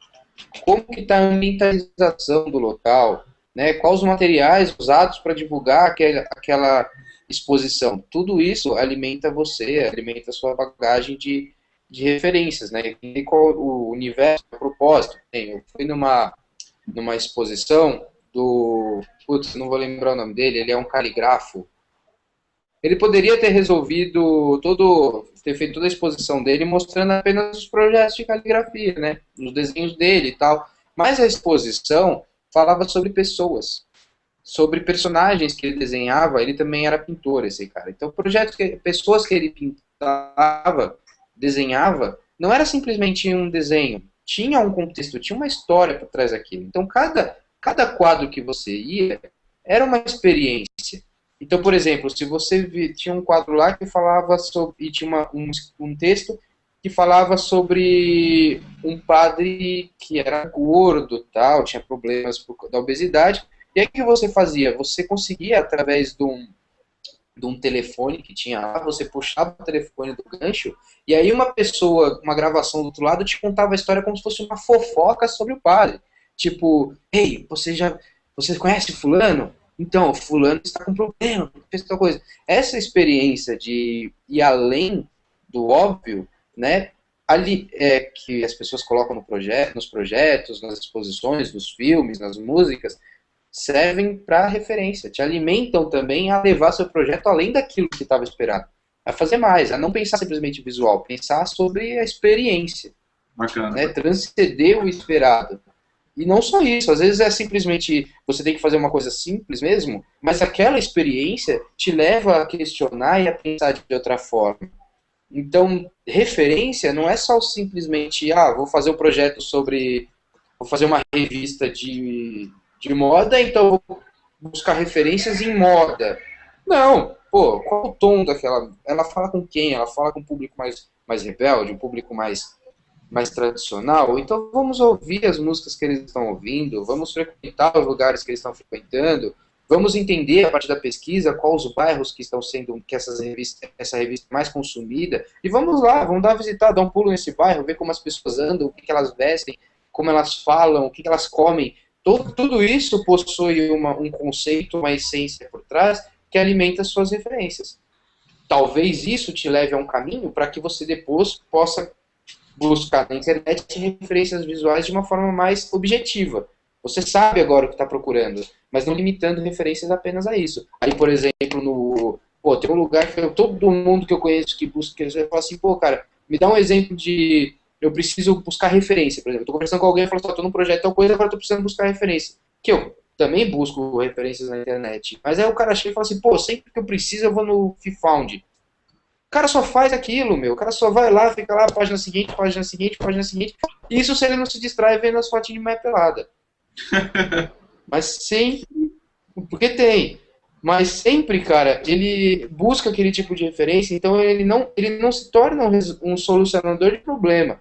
como que está a ambientalização do local, né? Quais os materiais usados para divulgar aquela exposição. Tudo isso alimenta você, alimenta a sua bagagem de referências, né? E qual o universo, o propósito. Eu fui numa exposição do... Putz, não vou lembrar o nome dele, ele é um caligrafo. Ele poderia ter ter feito toda a exposição dele mostrando apenas os projetos de caligrafia, né? Os desenhos dele e tal. Mas a exposição falava sobre pessoas, sobre personagens que ele desenhava. Ele também era pintor, esse cara. Então, pessoas que ele pintava, desenhava, não era simplesmente um desenho. Tinha um contexto, tinha uma história por trás daquilo. Então, cada quadro que você ia era uma experiência. Então, por exemplo, se você tinha um quadro lá que falava sobre, e tinha um texto que falava sobre um padre que era gordo, tal, tinha problemas da obesidade. E aí o que você fazia? Você conseguia, através de um telefone que tinha lá, você puxava o telefone do gancho, e aí uma gravação do outro lado, te contava a história como se fosse uma fofoca sobre o padre. Tipo, ei, você conhece fulano? Então, fulano está com problema, fez tal coisa. Essa experiência de ir além do óbvio, né, ali, que as pessoas colocam nos projetos, nas exposições, nos filmes, nas músicas, servem para referência, te alimentam também a levar seu projeto além daquilo que estava esperado, a fazer mais, a não pensar simplesmente visual, pensar sobre a experiência. Bacana. Né, transcender o esperado. E não só isso, às vezes é simplesmente você tem que fazer uma coisa simples mesmo, mas aquela experiência te leva a questionar e a pensar de outra forma. Então, referência não é só simplesmente, vou fazer um projeto vou fazer uma revista de moda, então vou buscar referências em moda. Não, qual o tom daquela... Ela fala com quem? Ela fala com um público mais rebelde, um público mais tradicional? Então vamos ouvir as músicas que eles estão ouvindo, vamos frequentar os lugares que eles estão frequentando, vamos entender a partir da pesquisa quais os bairros que estão sendo essa revista é mais consumida, e vamos lá, vamos dar um pulo nesse bairro, ver como as pessoas andam, o que elas vestem, como elas falam, o que elas comem. Tudo isso possui um conceito, uma essência por trás que alimenta as suas referências. Talvez isso te leve a um caminho para que você depois possa buscar na internet referências visuais de uma forma mais objetiva. Você sabe agora o que está procurando, mas não limitando referências apenas a isso. Aí, por exemplo, tem um lugar que todo mundo que eu conheço que busca, eu falo assim, cara, me dá um exemplo de eu preciso buscar referência, por exemplo. Eu tô conversando com alguém e falo assim, tô num projeto tal coisa, agora tô precisando buscar referência. Que eu também busco referências na internet. Mas aí o cara chega e fala assim, pô, sempre que eu preciso eu vou no FIFound. O cara só faz aquilo, meu. O cara só vai lá, fica lá, página seguinte, página seguinte, página seguinte. Isso se ele não se distrai vendo as fotinhas de mãe pelada. Mas sempre... Porque tem. Mas sempre, cara, ele busca aquele tipo de referência, então ele não se torna um solucionador de problema.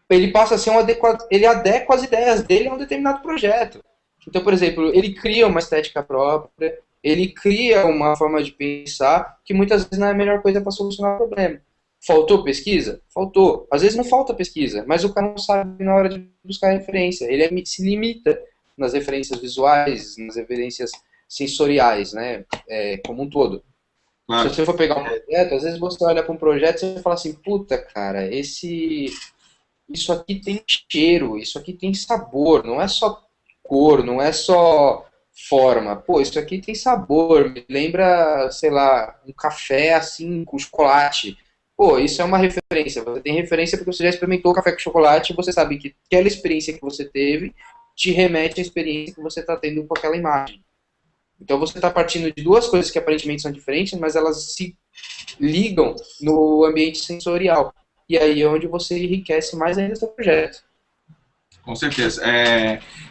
Ele passa a ser ele adequa as ideias dele a um determinado projeto. Então, por exemplo, ele cria uma estética própria, ele cria uma forma de pensar que muitas vezes não é a melhor coisa para solucionar o problema. Faltou pesquisa? Faltou. Às vezes não falta pesquisa, mas o cara não sabe na hora de buscar referência. Ele se limita nas referências visuais, nas referências sensoriais, né? Como um todo. Claro. Se você for pegar um projeto, às vezes você olha para um projeto e você fala assim, puta, cara, isso aqui tem cheiro, isso aqui tem sabor, não é só cor, não é só forma. Pô, isso aqui tem sabor, me lembra, sei lá, um café assim com chocolate. Pô, isso é uma referência. Você tem referência porque você já experimentou café com chocolate e você sabe que aquela experiência que você teve te remete à experiência que você está tendo com aquela imagem. Então você está partindo de duas coisas que aparentemente são diferentes, mas elas se ligam no ambiente sensorial. E aí é onde você enriquece mais ainda o seu projeto. Com certeza.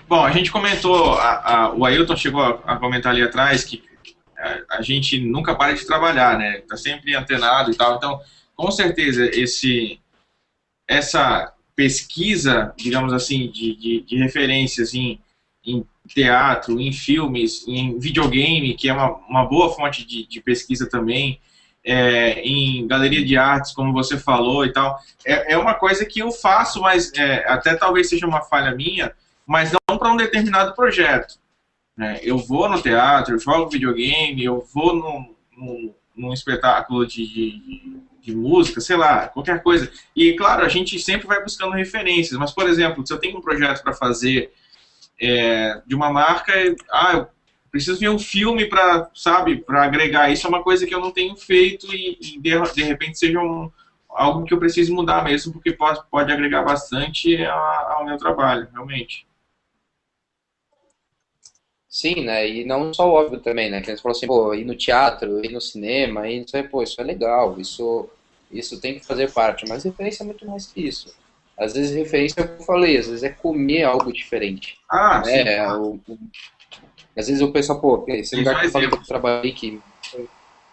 Bom, a gente comentou, o Ailton chegou a comentar ali atrás que a gente nunca para de trabalhar, né? Está sempre antenado e tal. Então, com certeza, essa pesquisa, digamos assim, de referências em teatro, em filmes, em videogame, que é uma boa fonte de pesquisa também, em galeria de artes, como você falou e tal, é uma coisa que eu faço, mas até talvez seja uma falha minha, mas não para um determinado projeto. Eu vou no teatro, eu jogo videogame, eu vou num espetáculo de música, sei lá, qualquer coisa. E, claro, a gente sempre vai buscando referências, mas, por exemplo, se eu tenho um projeto para fazer de uma marca, eu preciso ver um filme para agregar. Isso é uma coisa que eu não tenho feito e de repente seja algo que eu preciso mudar mesmo, porque pode agregar bastante ao meu trabalho, realmente. Sim, né? E não só óbvio também, né? Que você falou assim, pô, ir no teatro, ir no cinema, isso é legal, isso tem que fazer parte, mas referência é muito mais que isso. Às vezes referência é o que eu falei, às vezes é comer algo diferente. Sim. Às vezes o pessoal, pô, esse lugar que eu falei que eu trabalhei, que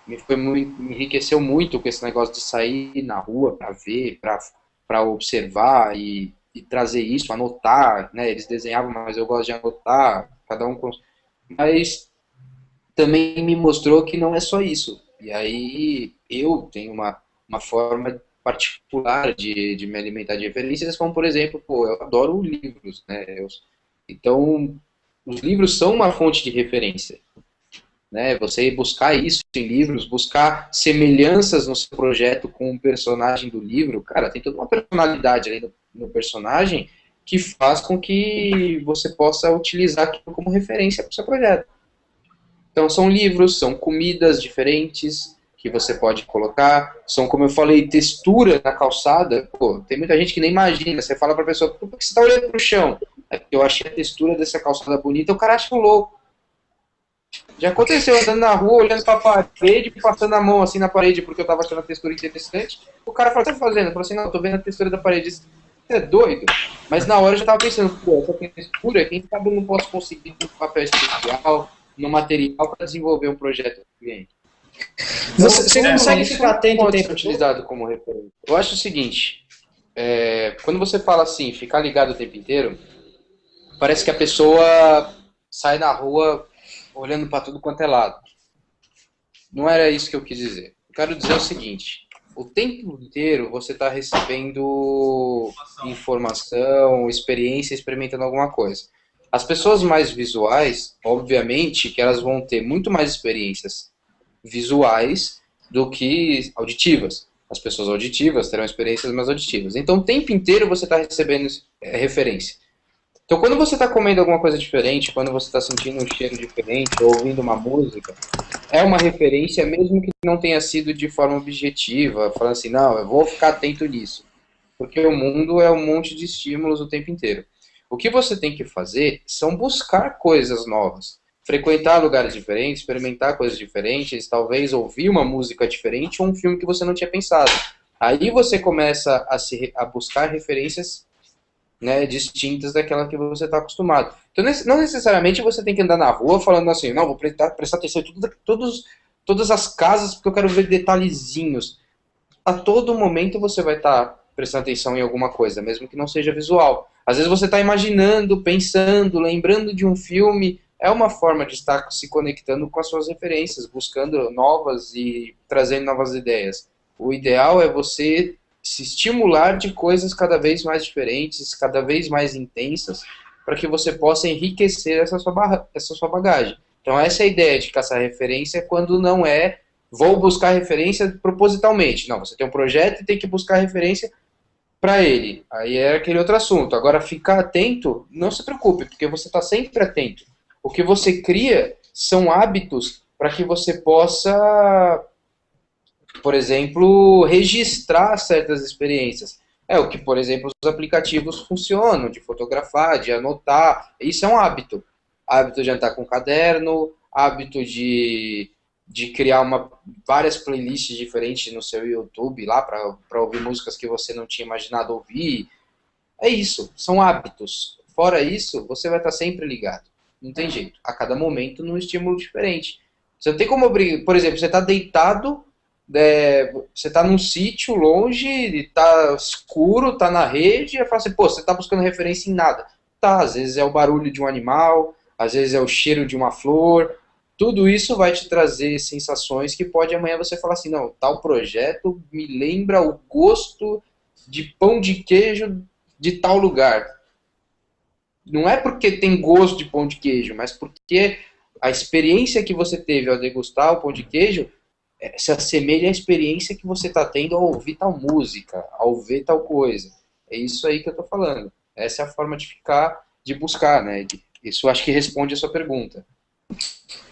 me enriqueceu muito com esse negócio de sair na rua para ver, para observar e trazer isso, anotar, né? Eles desenhavam, mas eu gosto de anotar, cada um com... Mas também me mostrou que não é só isso. E aí eu tenho uma forma particular de me alimentar de referências, como por exemplo, pô, eu adoro livros, né? Então, os livros são uma fonte de referência, né? Você buscar isso em livros, buscar semelhanças no seu projeto com o personagem do livro, cara, tem toda uma personalidade ali no personagem que faz com que você possa utilizar aquilo como referência para o seu projeto. Então, são livros, são comidas diferentes que você pode colocar, são, como eu falei, textura na calçada. Pô, tem muita gente que nem imagina. Você fala para a pessoa, por que você está olhando para o chão? É porque eu achei a textura dessa calçada bonita, o cara acha um louco. Já aconteceu, andando na rua, olhando para a parede, passando a mão assim na parede, porque eu estava achando a textura interessante. O cara falou, o que você está fazendo? Eu falei assim, não, eu tô vendo a textura da parede. Você é doido? Mas na hora eu já estava pensando, pô, essa textura, quem sabe eu não posso conseguir um papel especial, no material para desenvolver um projeto do cliente. Você consegue ficar atento o tempo utilizado como referência? Eu acho o seguinte, quando você fala assim, ficar ligado o tempo inteiro, parece que a pessoa sai na rua olhando para tudo quanto é lado. Não era isso que eu quis dizer. Eu quero dizer o seguinte, o tempo inteiro você está recebendo informação, experiência, experimentando alguma coisa. As pessoas mais visuais, obviamente, que elas vão ter muito mais experiências visuais do que auditivas. As pessoas auditivas terão experiências mais auditivas. Então, o tempo inteiro você está recebendo referência. Então, quando você está comendo alguma coisa diferente, quando você está sentindo um cheiro diferente, ou ouvindo uma música, é uma referência, mesmo que não tenha sido de forma objetiva, falando assim, não, eu vou ficar atento nisso. Porque o mundo é um monte de estímulos o tempo inteiro. O que você tem que fazer são buscar coisas novas. Frequentar lugares diferentes, experimentar coisas diferentes, talvez ouvir uma música diferente ou um filme que você não tinha pensado. Aí você começa a buscar referências, né, distintas daquela que você está acostumado. Então, não necessariamente você tem que andar na rua falando assim, não, vou prestar atenção em todas as casas porque eu quero ver detalhezinhos. A todo momento você vai estar prestando atenção em alguma coisa, mesmo que não seja visual. Às vezes você está imaginando, pensando, lembrando de um filme. É uma forma de estar se conectando com as suas referências, buscando novas e trazendo novas ideias. O ideal é você se estimular de coisas cada vez mais diferentes, cada vez mais intensas, para que você possa enriquecer essa sua bagagem. Então essa é a ideia de caçar referência, quando não é vou buscar referência propositalmente. Não, você tem um projeto e tem que buscar referência para ele. Aí é aquele outro assunto. Agora, ficar atento, não se preocupe, porque você está sempre atento. O que você cria são hábitos para que você possa, por exemplo, registrar certas experiências. É o que, por exemplo, os aplicativos funcionam, de fotografar, de anotar. Isso é um hábito. Hábito de andar com caderno, hábito de criar várias playlists diferentes no seu YouTube lá para ouvir músicas que você não tinha imaginado ouvir. É isso, são hábitos. Fora isso, você vai estar sempre ligado. Não tem jeito. A cada momento, num estímulo diferente. Você não tem como abrir. Por exemplo, você está deitado, você está num sítio longe, está escuro, está na rede, e fala assim, pô, você está buscando referência em nada. Tá, às vezes é o barulho de um animal, às vezes é o cheiro de uma flor. Tudo isso vai te trazer sensações que pode amanhã você falar assim, não, tal projeto me lembra o gosto de pão de queijo de tal lugar. Não é porque tem gosto de pão de queijo, mas porque a experiência que você teve ao degustar o pão de queijo se assemelha à experiência que você está tendo ao ouvir tal música, ao ver tal coisa. É isso aí que eu estou falando. Essa é a forma de buscar, né? Isso acho que responde a sua pergunta.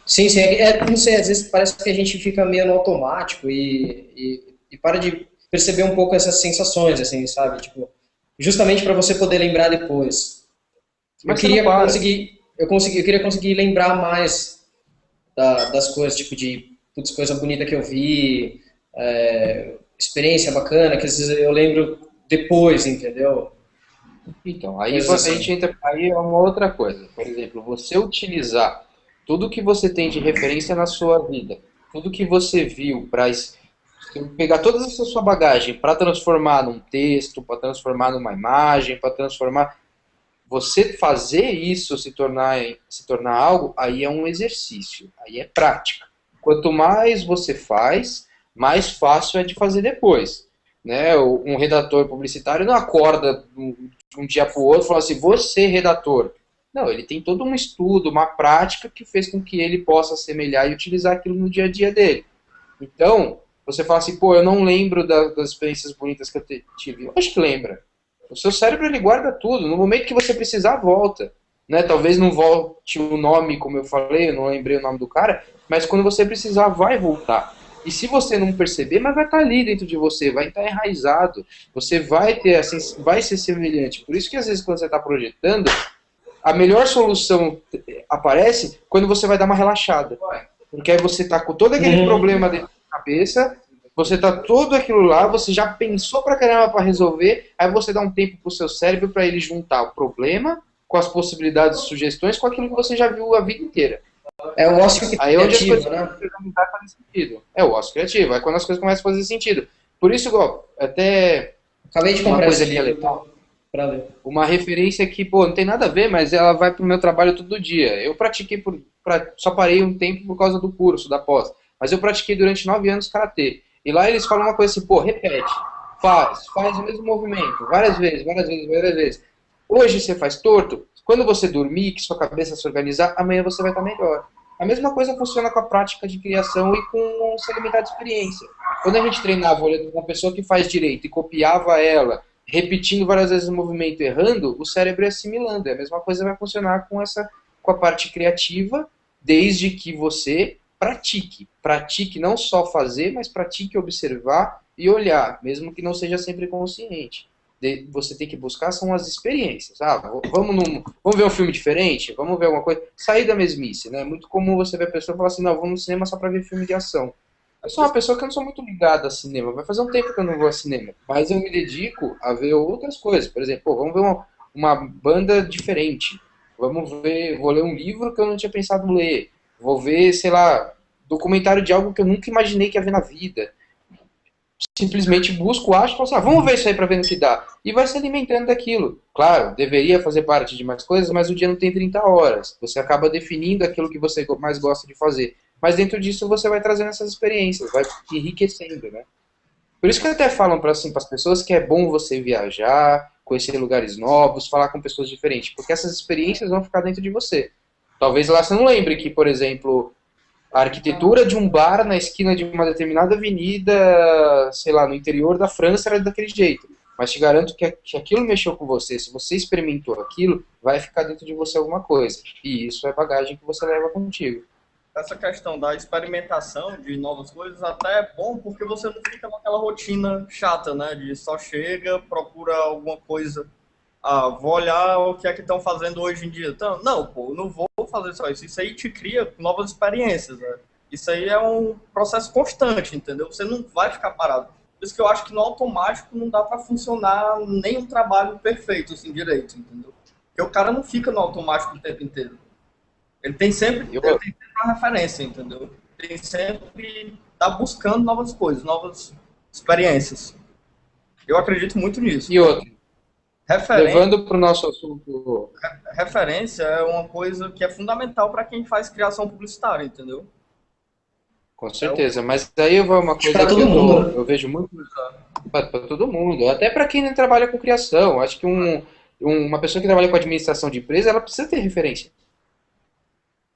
Sim, sim. Não sei, às vezes parece que a gente fica meio no automático e para de perceber um pouco essas sensações, assim, sabe? Tipo, justamente para você poder lembrar depois. Eu queria conseguir lembrar mais das coisas, tipo de coisa bonita que eu vi, experiência bacana, que às vezes eu lembro depois, entendeu? Então, aí a gente entra, aí é uma outra coisa. Por exemplo, você utilizar tudo que você tem de referência na sua vida, tudo que você viu, para pegar toda essa sua bagagem para transformar num texto, para transformar numa imagem, para transformar... Você fazer isso se tornar algo, aí é um exercício, aí é prática. Quanto mais você faz, mais fácil é de fazer depois. Né? Um redator publicitário não acorda de um dia para o outro e fala assim, vou ser redator. Não, ele tem todo um estudo, uma prática que fez com que ele possa assemelhar e utilizar aquilo no dia a dia dele. Então, você fala assim, pô, eu não lembro das experiências bonitas que eu tive. Eu acho que lembra. O seu cérebro, ele guarda tudo. No momento que você precisar, volta. Né? Talvez não volte o nome, como eu falei, eu não lembrei o nome do cara, mas quando você precisar, vai voltar. E se você não perceber, mas vai estar ali dentro de você, vai estar enraizado. Você vai ser semelhante. Por isso que às vezes quando você está projetando, a melhor solução aparece quando você vai dar uma relaxada. Porque aí você está com todo aquele problema dentro da cabeça, você está todo aquilo lá, você já pensou pra caramba para resolver, aí você dá um tempo pro seu cérebro para ele juntar o problema com as possibilidades e sugestões com aquilo que você já viu a vida inteira. É o ócio criativo, aí onde as coisas começam a fazer sentido. É o ócio criativo, aí quando as coisas começam a fazer sentido. Por isso, igual, até acabei de comprar uma coisa ali legal. Uma referência que, pô, não tem nada a ver, mas ela vai pro meu trabalho todo dia. Eu pratiquei, só parei um tempo por causa do curso, da pós. Mas eu pratiquei durante 9 anos karatê. E lá eles falam uma coisa assim, pô, repete, faz o mesmo movimento, várias vezes. Hoje você faz torto, quando você dormir, que sua cabeça se organizar, amanhã você vai estar melhor. A mesma coisa funciona com a prática de criação e com se alimentar de experiência. Quando a gente treinava olhando uma pessoa que faz direito e copiava ela, repetindo várias vezes o movimento, errando, o cérebro ia assimilando. A mesma coisa vai funcionar com a parte criativa, desde que você pratique. Pratique não só fazer, mas pratique observar e olhar, mesmo que não seja sempre consciente. Você tem que buscar são as experiências. Vamos ver um filme diferente? Vamos ver alguma coisa? Sair da mesmice, né? É muito comum você ver a pessoa falar assim, não, vamos no cinema só para ver filme de ação. Eu sou uma pessoa que eu não sou muito ligada a cinema. Vai fazer um tempo que eu não vou a cinema. Mas eu me dedico a ver outras coisas. Por exemplo, vamos ver uma banda diferente. Vou ler um livro que eu não tinha pensado em ler. Vou ver, sei lá, documentário de algo que eu nunca imaginei que ia ver na vida. Simplesmente busco, acho, e falo assim, vamos ver isso aí pra ver no que dá. E vai se alimentando daquilo. Claro, deveria fazer parte de mais coisas, mas o dia não tem 30 horas. Você acaba definindo aquilo que você mais gosta de fazer. Mas dentro disso você vai trazendo essas experiências, vai te enriquecendo, né? Por isso que até falam para as pessoas que é bom você viajar, conhecer lugares novos, falar com pessoas diferentes, porque essas experiências vão ficar dentro de você. Talvez lá você não lembre que, por exemplo, a arquitetura de um bar na esquina de uma determinada avenida, sei lá, no interior da França era daquele jeito. Mas te garanto que aquilo mexeu com você. Se você experimentou aquilo, vai ficar dentro de você alguma coisa. E isso é bagagem que você leva contigo. Essa questão da experimentação de novas coisas até é bom porque você não fica naquela rotina chata, né? De só chega, procura alguma coisa. Vou olhar o que é que estão fazendo hoje em dia. Então, não, pô, não vou fazer só isso. Isso aí te cria novas experiências, né? Isso aí é um processo constante, entendeu? Você não vai ficar parado. Por isso que eu acho que no automático não dá para funcionar nenhum trabalho perfeito, assim, direito, entendeu? Porque o cara não fica no automático o tempo inteiro. Ele tem sempre uma referência, entendeu? Tem sempre tá buscando novas coisas, novas experiências. Eu acredito muito nisso. E outra, levando para o nosso assunto... Referência é uma coisa que é fundamental para quem faz criação publicitária, entendeu? Com certeza, mas aí eu vou uma coisa que eu vejo muito para todo mundo, até para quem não trabalha com criação. Acho que uma pessoa que trabalha com administração de empresa, ela precisa ter referência.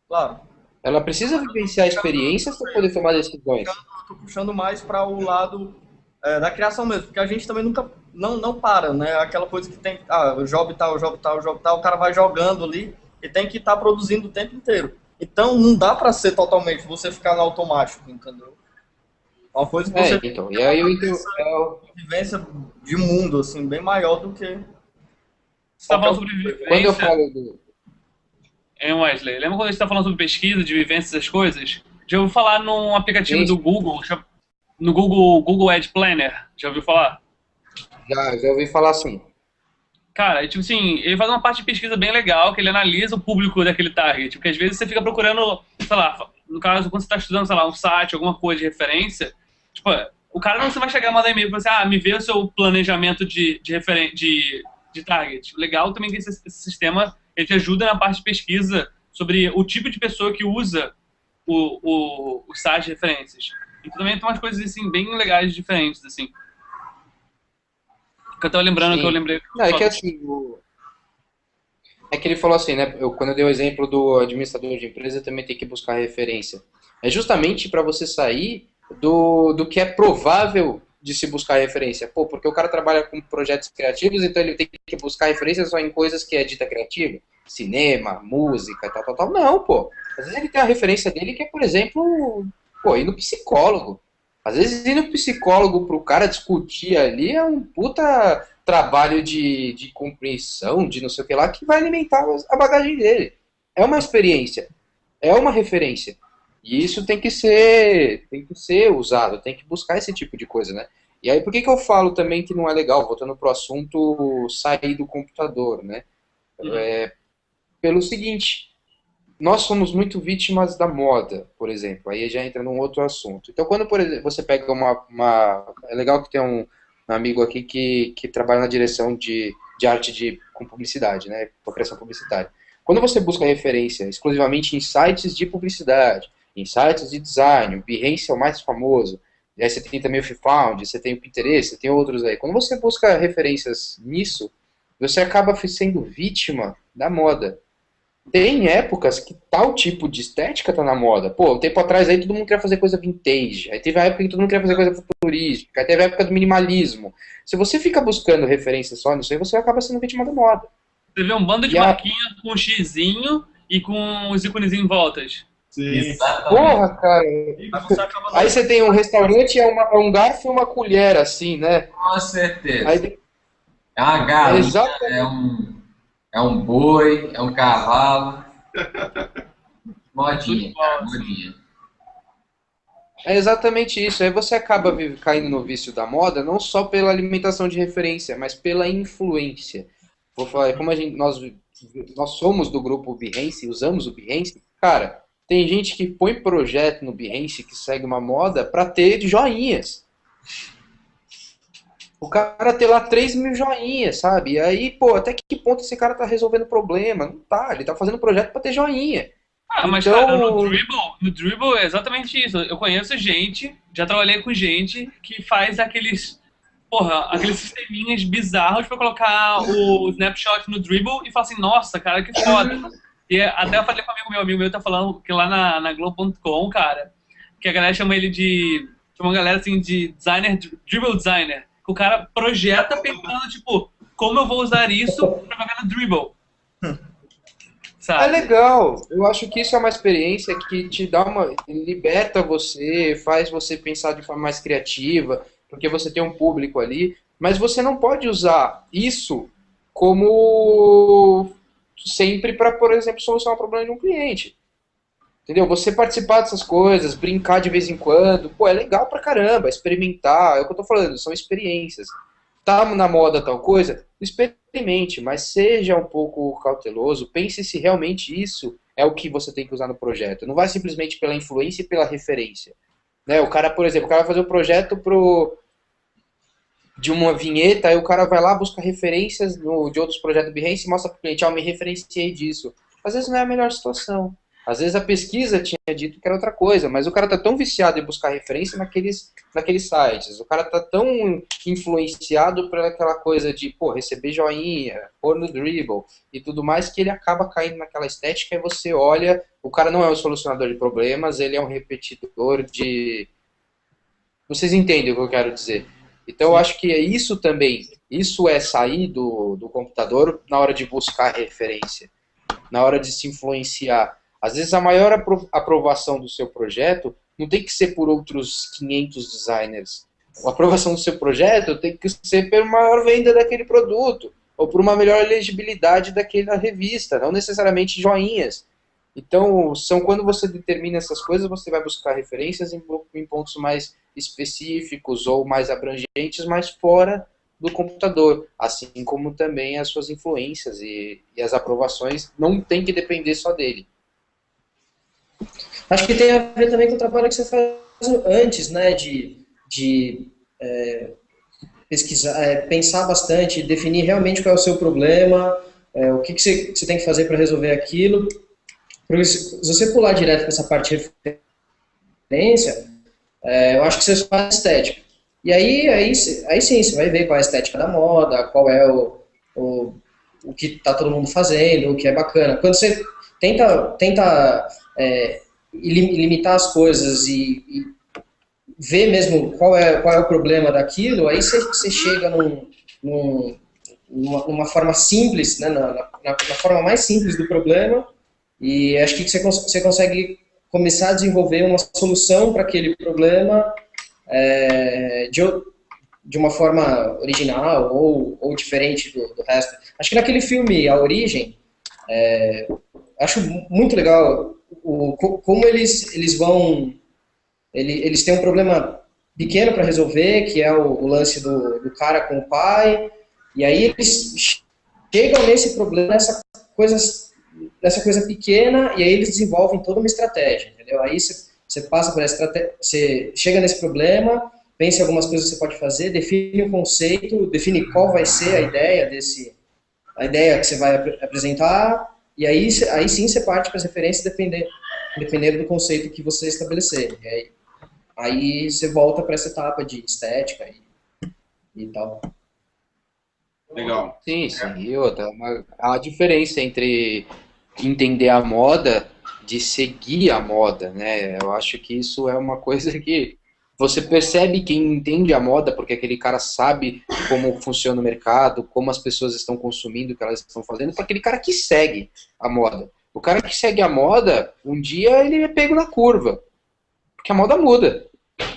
Claro. Ela precisa vivenciar experiências para poder tomar decisões. Estou puxando mais para o lado da criação mesmo, porque a gente também nunca não para, né? Aquela coisa que tem, o job tal, o cara vai jogando ali e tem que estar produzindo o tempo inteiro. Então não dá para ser totalmente você ficar no automático, entendeu? É uma coisa que você então, e aí eu entendo uma vivência de mundo assim bem maior do que você tá falando sobre vivência. Quando eu falo do Wesley, lembra quando a gente tá falando sobre pesquisa, de vivência, essas coisas? Já ouviu falar num aplicativo do Google, no Google Ad Planner? Já ouviu falar? Já ouvi falar assim. Cara, tipo assim, ele faz uma parte de pesquisa bem legal, que ele analisa o público daquele target. Porque às vezes você fica procurando, sei lá, no caso, quando você tá estudando, sei lá, um site, alguma coisa de referência, tipo, o cara não vai chegar e mandar e-mail pra você, me vê o seu planejamento de target. Legal também que esse sistema, ele te ajuda na parte de pesquisa sobre o tipo de pessoa que usa o site de referências. Então também tem umas coisas, assim, bem legais, diferentes, assim. Que eu tava lembrando. Sim. Que eu lembrei. Não, é que assim, é que ele falou assim, né? Quando eu dei o exemplo do administrador de empresa, também tem que buscar referência. É justamente para você sair do que é provável de se buscar referência. Porque o cara trabalha com projetos criativos, então ele tem que buscar referência só em coisas que é dita criativa. Cinema, música, tal. Não, pô. Às vezes ele tem a referência dele que é, por exemplo, ir no psicólogo. Às vezes ir no psicólogo pro cara discutir ali é um puta trabalho de compreensão, de não sei o que lá, que vai alimentar a bagagem dele. É uma experiência, é uma referência. E isso tem que ser usado, tem que buscar esse tipo de coisa, né? E aí por que eu falo também que não é legal, voltando pro assunto sair do computador, né? Pelo seguinte... Nós somos muito vítimas da moda, por exemplo. Aí já entra num outro assunto. Então, quando, por exemplo, você pega É legal que tem um amigo aqui que trabalha na direção de arte com publicidade, né? Com criação publicitária. Quando você busca referência exclusivamente em sites de publicidade, em sites de design, o Behance é o mais famoso, e aí você tem também o Fifound, você tem o Pinterest, você tem outros aí. Quando você busca referências nisso, você acaba sendo vítima da moda. Tem épocas que tal tipo de estética tá na moda. Um tempo atrás aí todo mundo queria fazer coisa vintage. Aí teve a época que todo mundo queria fazer coisa futurística. Aí teve a época do minimalismo. Se você fica buscando referência só nisso aí, você acaba sendo vítima da moda. Você vê um bando de marquinha com um xizinho e com os íconezinhos em voltas. Sim. Exatamente. Porra, cara. E você acaba Aí você tem um restaurante, é um garfo e uma colher, assim, né? Com certeza. Aí, É uma galinha, exatamente. é um boi, é um cavalo. Modinha, cara, modinha. É exatamente isso. Aí você acaba caindo no vício da moda, não só pela alimentação de referência, mas pela influência. Vou falar, como nós somos do grupo Behance, usamos o Behance, cara, tem gente que põe projeto no Behance que segue uma moda para ter joinhas. O cara tem lá 3.000 joinhas, sabe? E aí, pô, até que ponto esse cara tá resolvendo problema? Não tá, ele tá fazendo projeto para ter joinha. Mas Então- cara, no Dribble é exatamente isso. Eu conheço gente, já trabalhei com gente que faz aqueles sisteminhas bizarros pra colocar o snapshot no Dribble e fala assim, nossa, cara, que foda. E até eu falei com um amigo meu tá falando que lá na Globo.com, cara, que a galera chama ele de... Chama uma galera assim de designer, Dribble designer. Que o cara projeta pensando, tipo, como eu vou usar isso pra jogar no Dribble. É Sabe? legal. Eu acho que isso é uma experiência que te dá liberta você, faz você pensar de forma mais criativa, porque você tem um público ali, mas você não pode usar isso como sempre para, por exemplo, solucionar um problema de um cliente. Entendeu? Você participar dessas coisas, brincar de vez em quando, pô, é legal pra caramba, experimentar, é o que eu tô falando, são experiências. Tá na moda tal coisa, experimente, mas seja um pouco cauteloso, pense se realmente isso é o que você tem que usar no projeto. Não vai simplesmente pela influência e pela referência. Né? O cara, por exemplo, o cara vai fazer um projeto de uma vinheta, aí o cara vai lá, busca referências de outros projetos do Behance e mostra pro cliente, me referenciei disso. Às vezes não é a melhor situação. Às vezes a pesquisa tinha dito que era outra coisa, mas o cara tá tão viciado em buscar referência naqueles sites. O cara tá tão influenciado por aquela coisa de, receber joinha, pôr no Dribble e tudo mais, que ele acaba caindo naquela estética e você olha, o cara não é um solucionador de problemas, ele é um repetidor de... Vocês entendem o que eu quero dizer? Então eu acho que é isso também. Isso é sair do computador na hora de buscar referência, na hora de se influenciar. Às vezes a maior aprovação do seu projeto não tem que ser por outros 500 designers. A aprovação do seu projeto tem que ser pela maior venda daquele produto, ou por uma melhor legibilidade daquela revista, não necessariamente joinhas. Então, quando você determina essas coisas, você vai buscar referências em pontos mais específicos ou mais abrangentes, mas fora do computador, assim como também as suas influências e as aprovações não tem que depender só dele. Acho que tem a ver também com o trabalho que você faz antes, né, de pesquisar, pensar bastante, definir realmente qual é o seu problema, o que você tem que fazer para resolver aquilo. Porque se você pular direto para essa parte de referência, eu acho que você faz estética. E aí sim, você vai ver qual é a estética da moda, qual é o que está todo mundo fazendo, o que é bacana. Quando você tenta limitar as coisas e ver mesmo qual é o problema daquilo, aí você chega numa forma simples, né, na forma mais simples do problema, e acho que você consegue começar a desenvolver uma solução para aquele problema de uma forma original ou diferente do resto. Acho que naquele filme, A Origem, acho muito legal como eles vão... Eles têm um problema pequeno para resolver, que é o lance do cara com o pai, e aí eles chegam nesse problema, nessa coisa pequena, e aí eles desenvolvem toda uma estratégia, entendeu? Aí você passa por essa estratégia, você chega nesse problema, pensa em algumas coisas que você pode fazer, define o conceito, define qual vai ser a ideia que você vai apresentar, e aí sim você parte para as referências dependendo do conceito que você estabelecer. E aí você volta para essa etapa de estética e tal. Legal. Sim. E outra, a diferença entre entender a moda de seguir a moda, né? Eu acho que isso é uma coisa que você percebe quem entende a moda, porque aquele cara sabe como funciona o mercado, como as pessoas estão consumindo, o que elas estão fazendo, para aquele cara que segue a moda. O cara que segue a moda, um dia ele é pego na curva. Porque a moda muda.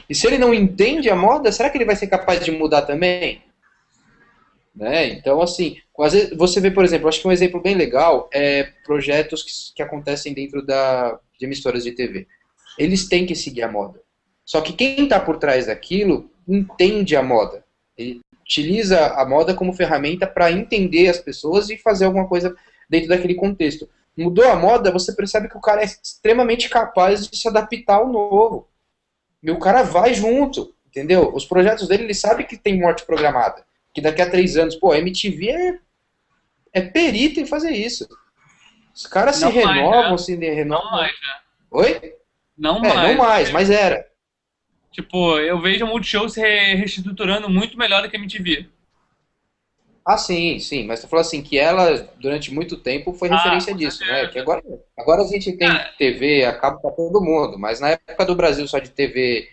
E se ele não entende a moda, será que ele vai ser capaz de mudar também? Né? Então, assim, às vezes você vê, por exemplo, acho que um exemplo bem legal é projetos que acontecem dentro de emissoras de TV. Eles têm que seguir a moda. Só que quem está por trás daquilo entende a moda. Ele utiliza a moda como ferramenta para entender as pessoas e fazer alguma coisa dentro daquele contexto. Mudou a moda, você percebe que o cara é extremamente capaz de se adaptar ao novo. E o cara vai junto, entendeu? Os projetos dele, ele sabe que tem morte programada. Que daqui a 3 anos, pô, a MTV é perita em fazer isso. Os caras se renovam, se renovam. Não mais, né? Oi? Não mais. Não mais, mas era. Tipo, eu vejo a Multishow se reestruturando muito melhor do que a MTV. Ah, sim, mas tu falou assim, que ela, durante muito tempo, foi referência disso, né? Que agora a gente tem TV a cabo pra todo mundo, mas na época do Brasil só de TV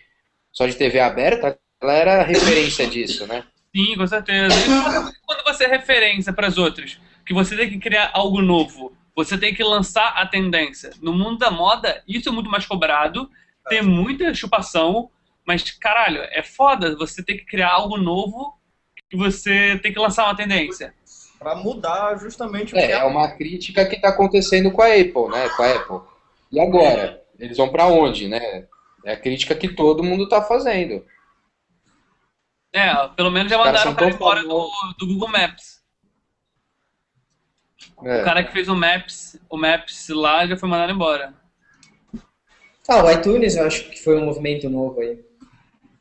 aberta, ela era referência disso, né? Sim, com certeza. E quando você é referência para as outras, que você tem que criar algo novo, você tem que lançar a tendência. No mundo da moda, isso é muito mais cobrado, tem muita chupação, mas, caralho, é foda você ter que criar algo novo e você tem que lançar uma tendência. Para mudar justamente o É uma crítica que está acontecendo com a Apple, né? Com a Apple. E agora? Eles vão para onde, né? É a crítica que todo mundo está fazendo. Pelo menos já mandaram o cara embora do Google Maps. O cara que fez o Maps lá já foi mandado embora. O iTunes eu acho que foi um movimento novo aí,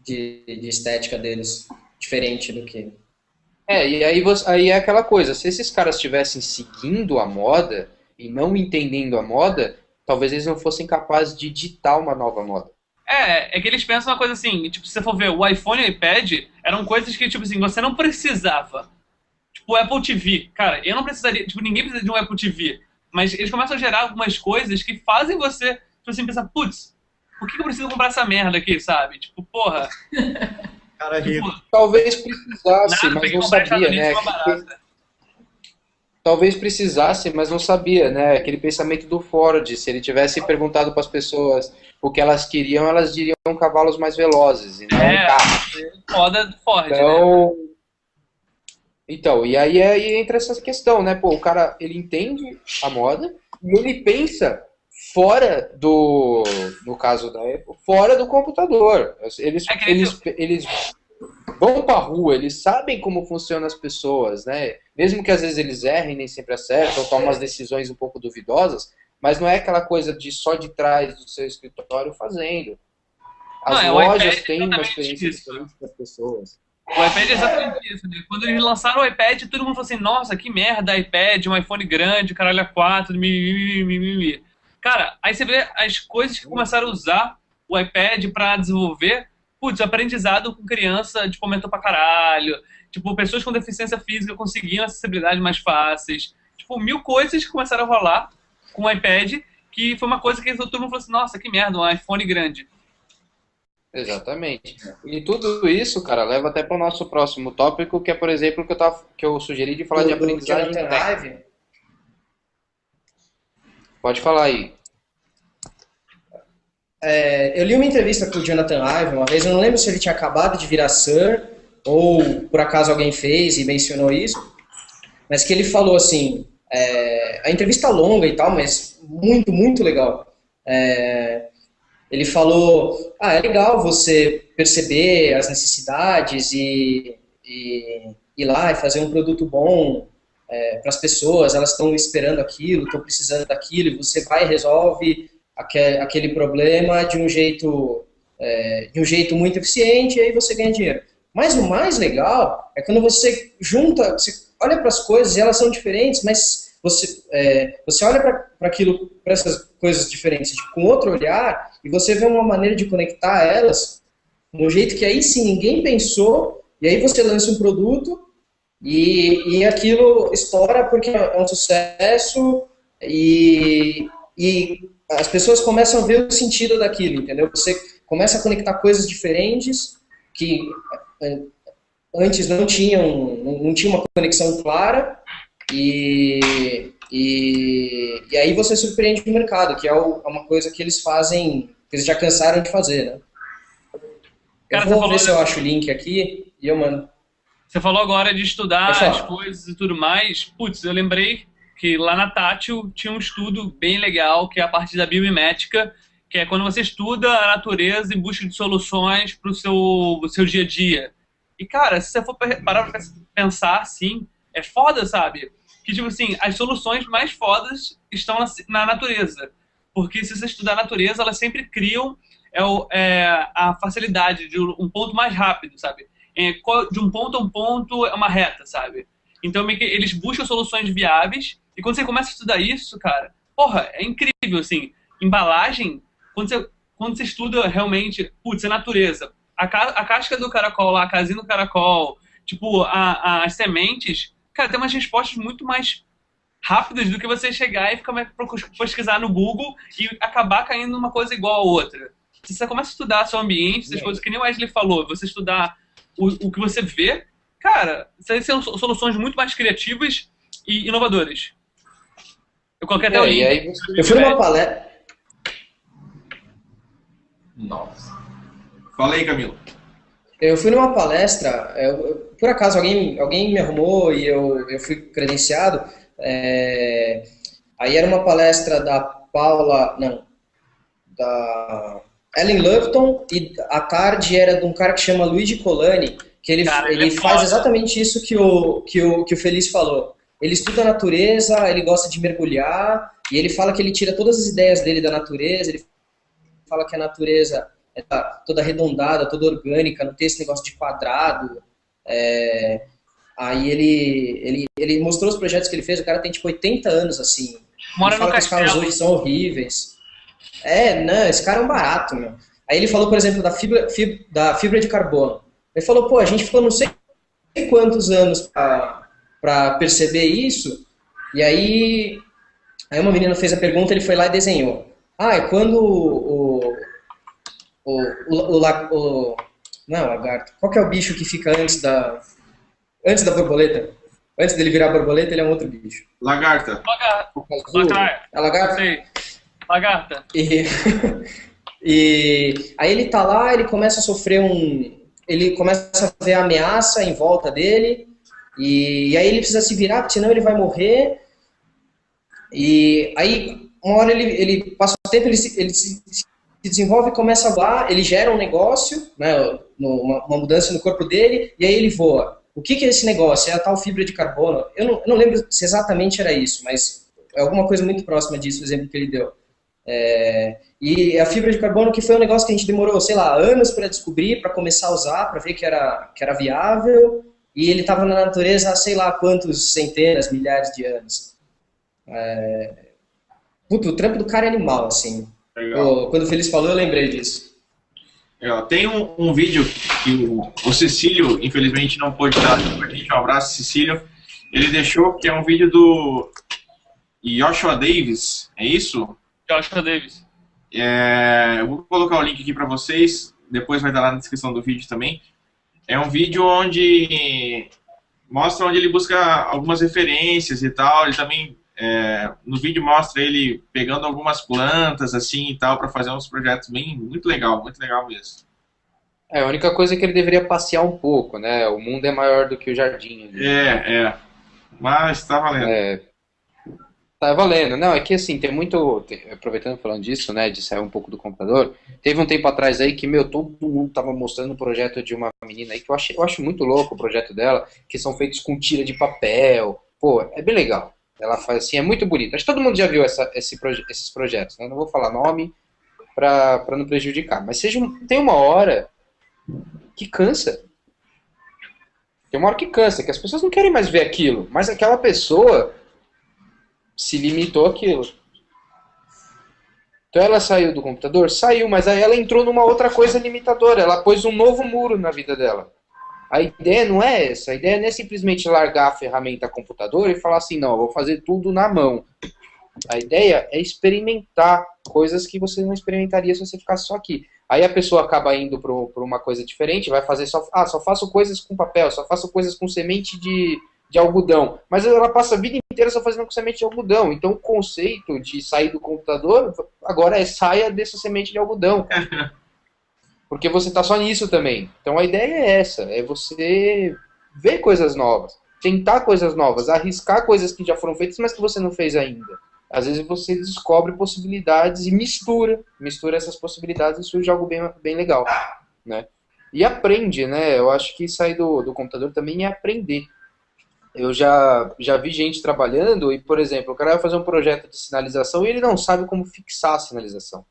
de estética deles, diferente do que... E aí é aquela coisa, se esses caras estivessem seguindo a moda e não entendendo a moda, talvez eles não fossem capazes de ditar uma nova moda. É que eles pensam uma coisa assim, tipo, se você for ver, o iPhone e o iPad eram coisas que, tipo assim, você não precisava. Tipo, o Apple TV, cara, eu não precisaria, tipo, ninguém precisa de um Apple TV, mas eles começam a gerar algumas coisas que fazem você, tipo assim, pensar, putz, por que eu preciso comprar essa merda aqui, sabe? Tipo, porra... Cara, tipo, talvez precisasse, mas não sabia, né? Talvez precisasse, mas não sabia, né? Aquele pensamento do Ford, se ele tivesse perguntado para as pessoas o que elas queriam, elas diriam cavalos mais velozes, e não carros. Foda do Ford, né? Então, e aí entra essa questão, né? Pô, o cara, ele entende a moda e ele pensa fora no caso da Apple, fora do computador. Eles vão pra rua, eles sabem como funcionam as pessoas, né? Mesmo que às vezes eles errem, nem sempre acertam, tomam umas decisões um pouco duvidosas, mas não é aquela coisa de só de trás do seu escritório fazendo. As lojas têm uma experiência diferente das pessoas. O iPad é exatamente isso, né? Quando eles lançaram o iPad, todo mundo falou assim, nossa, que merda, iPad, um iPhone grande, caralho, A4, mimimi. Cara, aí você vê as coisas que começaram a usar o iPad pra desenvolver, putz, aprendizado com criança, tipo, aumentou pra caralho, tipo, pessoas com deficiência física conseguiam acessibilidade mais fáceis, tipo, 1000 coisas que começaram a rolar com o iPad, que foi uma coisa que todo mundo falou assim, nossa, que merda, um iPhone grande. Exatamente. E tudo isso, cara, leva até para o nosso próximo tópico, que é, por exemplo, que eu sugeri de falar de aprendizagem técnica. Pode falar aí. Eu li uma entrevista com o Jonathan Ive uma vez, eu não lembro se ele tinha acabado de virar Sir, ou por acaso alguém fez e mencionou isso, mas que ele falou assim, a entrevista longa e tal, mas muito, muito legal. Ele falou, é legal você perceber as necessidades e ir lá e fazer um produto bom para as pessoas, elas estão esperando aquilo, estão precisando daquilo, e você vai e resolve aquele problema de um jeito muito eficiente, e aí você ganha dinheiro. Mas o mais legal é quando você junta, você olha para as coisas e elas são diferentes, mas você olha para essas coisas diferentes com outro olhar e você vê uma maneira de conectar elas de um jeito que aí sim ninguém pensou, e aí você lança um produto e aquilo estoura porque é um sucesso e as pessoas começam a ver o sentido daquilo, entendeu? Você começa a conectar coisas diferentes que antes não tinha uma conexão clara, E aí você surpreende o mercado, que é uma coisa que eles fazem, que eles já cansaram de fazer, né? Cara, eu vou ver se eu acho o link aqui e eu mando. Você falou agora de estudar as coisas e tudo mais. Putz, eu lembrei que lá na Tátil tinha um estudo bem legal, que é a parte da biomimética, que é quando você estuda a natureza em busca de soluções para o seu dia a dia. E, cara, se você for parar pra pensar assim, é foda, sabe? Que, tipo assim, as soluções mais fodas estão na natureza. Porque se você estudar a natureza, elas sempre criam a facilidade de um ponto mais rápido, sabe? De um ponto a um ponto é uma reta, sabe? Então, meio que eles buscam soluções viáveis, e quando você começa a estudar isso, cara, porra, é incrível, assim. Embalagem, quando você estuda realmente, putz, a natureza, a casca do caracol lá, a casinha do caracol, tipo, as sementes, cara, tem umas respostas muito mais rápidas do que você chegar e ficar pesquisar no Google e acabar caindo numa coisa igual a outra. Se você começa a estudar seu ambiente, essas coisas que nem o Wesley falou, você estudar o que você vê, cara, são soluções muito mais criativas e inovadoras. Eu coloquei até o link. Eu fui numa palestra. Nossa. Fala aí, Camilo. Eu fui numa palestra, por acaso alguém me arrumou e eu fui credenciado. Aí era uma palestra da Ellen Lupton, e a tarde era de um cara que chama Luigi Colani, que ele faz exatamente isso que o Feliz falou. Ele estuda a natureza, ele gosta de mergulhar, e ele fala que ele tira todas as ideias dele da natureza, ele fala que a natureza é toda arredondada, toda orgânica, não tem esse negócio de quadrado. Aí ele mostrou os projetos que ele fez, o cara tem tipo 80 anos, assim. Mora ele fala que os carros hoje são horríveis. Não, esse cara é um barato, meu. Aí ele falou, por exemplo, da fibra de carbono. Ele falou, pô, a gente ficou não sei quantos anos pra perceber isso, e aí uma menina fez a pergunta, ele foi lá e desenhou. É quando não, lagarto. Qual que é o bicho que fica antes da borboleta? Antes dele virar borboleta, ele é um outro bicho. Lagarta. É lagarta? Sei. Lagarta. E aí ele tá lá, ele começa a sofrer ele começa a ver a ameaça em volta dele, e aí ele precisa se virar, porque senão ele vai morrer. E aí, uma hora ele passa o tempo, ele se desenvolve e começa a voar, ele gera um negócio, né, uma mudança no corpo dele, e aí ele voa. O que é esse negócio? É a tal fibra de carbono. Eu não lembro se exatamente era isso, mas é alguma coisa muito próxima disso, o exemplo que ele deu. E a fibra de carbono, que foi um negócio que a gente demorou, sei lá, anos para descobrir, para começar a usar, para ver que era viável, e ele estava na natureza há sei lá quantos centenas, milhares de anos. O trampo do cara é animal, assim. Quando o Feliz falou, eu lembrei disso. Tem um vídeo que o Cecílio, infelizmente, não pôde dar pra gente. Um abraço, Cecílio. Ele deixou, que é um vídeo do Joshua Davis, é isso? Joshua Davis. Eu vou colocar o link aqui para vocês, depois vai estar lá na descrição do vídeo também. É um vídeo onde mostra onde ele busca algumas referências e tal. Ele também, no vídeo, mostra ele pegando algumas plantas assim e tal, para fazer uns projetos muito legal mesmo. A única coisa é que ele deveria passear um pouco, né? O mundo é maior do que o jardim. Mas tá valendo. Tá valendo. Não, é que assim, tem muito... Aproveitando falando disso, né, de sair um pouco do computador, teve um tempo atrás aí que, todo mundo tava mostrando um projeto de uma menina aí, que eu acho muito louco o projeto dela, que são feitos com tira de papel. Pô, é bem legal. Ela faz assim, é muito bonito. Acho que todo mundo já viu esses projetos, né? Não vou falar nome pra não prejudicar. Mas tem uma hora que cansa. Tem uma hora que cansa, que as pessoas não querem mais ver aquilo. Mas aquela pessoa se limitou àquilo. Então ela saiu do computador? Saiu, mas aí ela entrou numa outra coisa limitadora. Ela pôs um novo muro na vida dela. A ideia não é essa. A ideia não é simplesmente largar a ferramenta computador e falar assim, não, eu vou fazer tudo na mão. A ideia é experimentar coisas que você não experimentaria se você ficasse só aqui. Aí a pessoa acaba indo para uma coisa diferente, vai fazer só faço coisas com papel, só faço coisas com semente de algodão, mas ela passa a vida inteira só fazendo com semente de algodão. Então o conceito de sair do computador agora é saia dessa semente de algodão. Porque você está só nisso também. Então a ideia é essa, é você ver coisas novas, tentar coisas novas, arriscar coisas que já foram feitas, mas que você não fez ainda. Às vezes você descobre possibilidades e mistura essas possibilidades e surge algo bem legal, né? E aprende, né? Eu acho que sair do computador também é aprender. Eu já vi gente trabalhando e, por exemplo, o cara vai fazer um projeto de sinalização e ele não sabe como fixar a sinalização.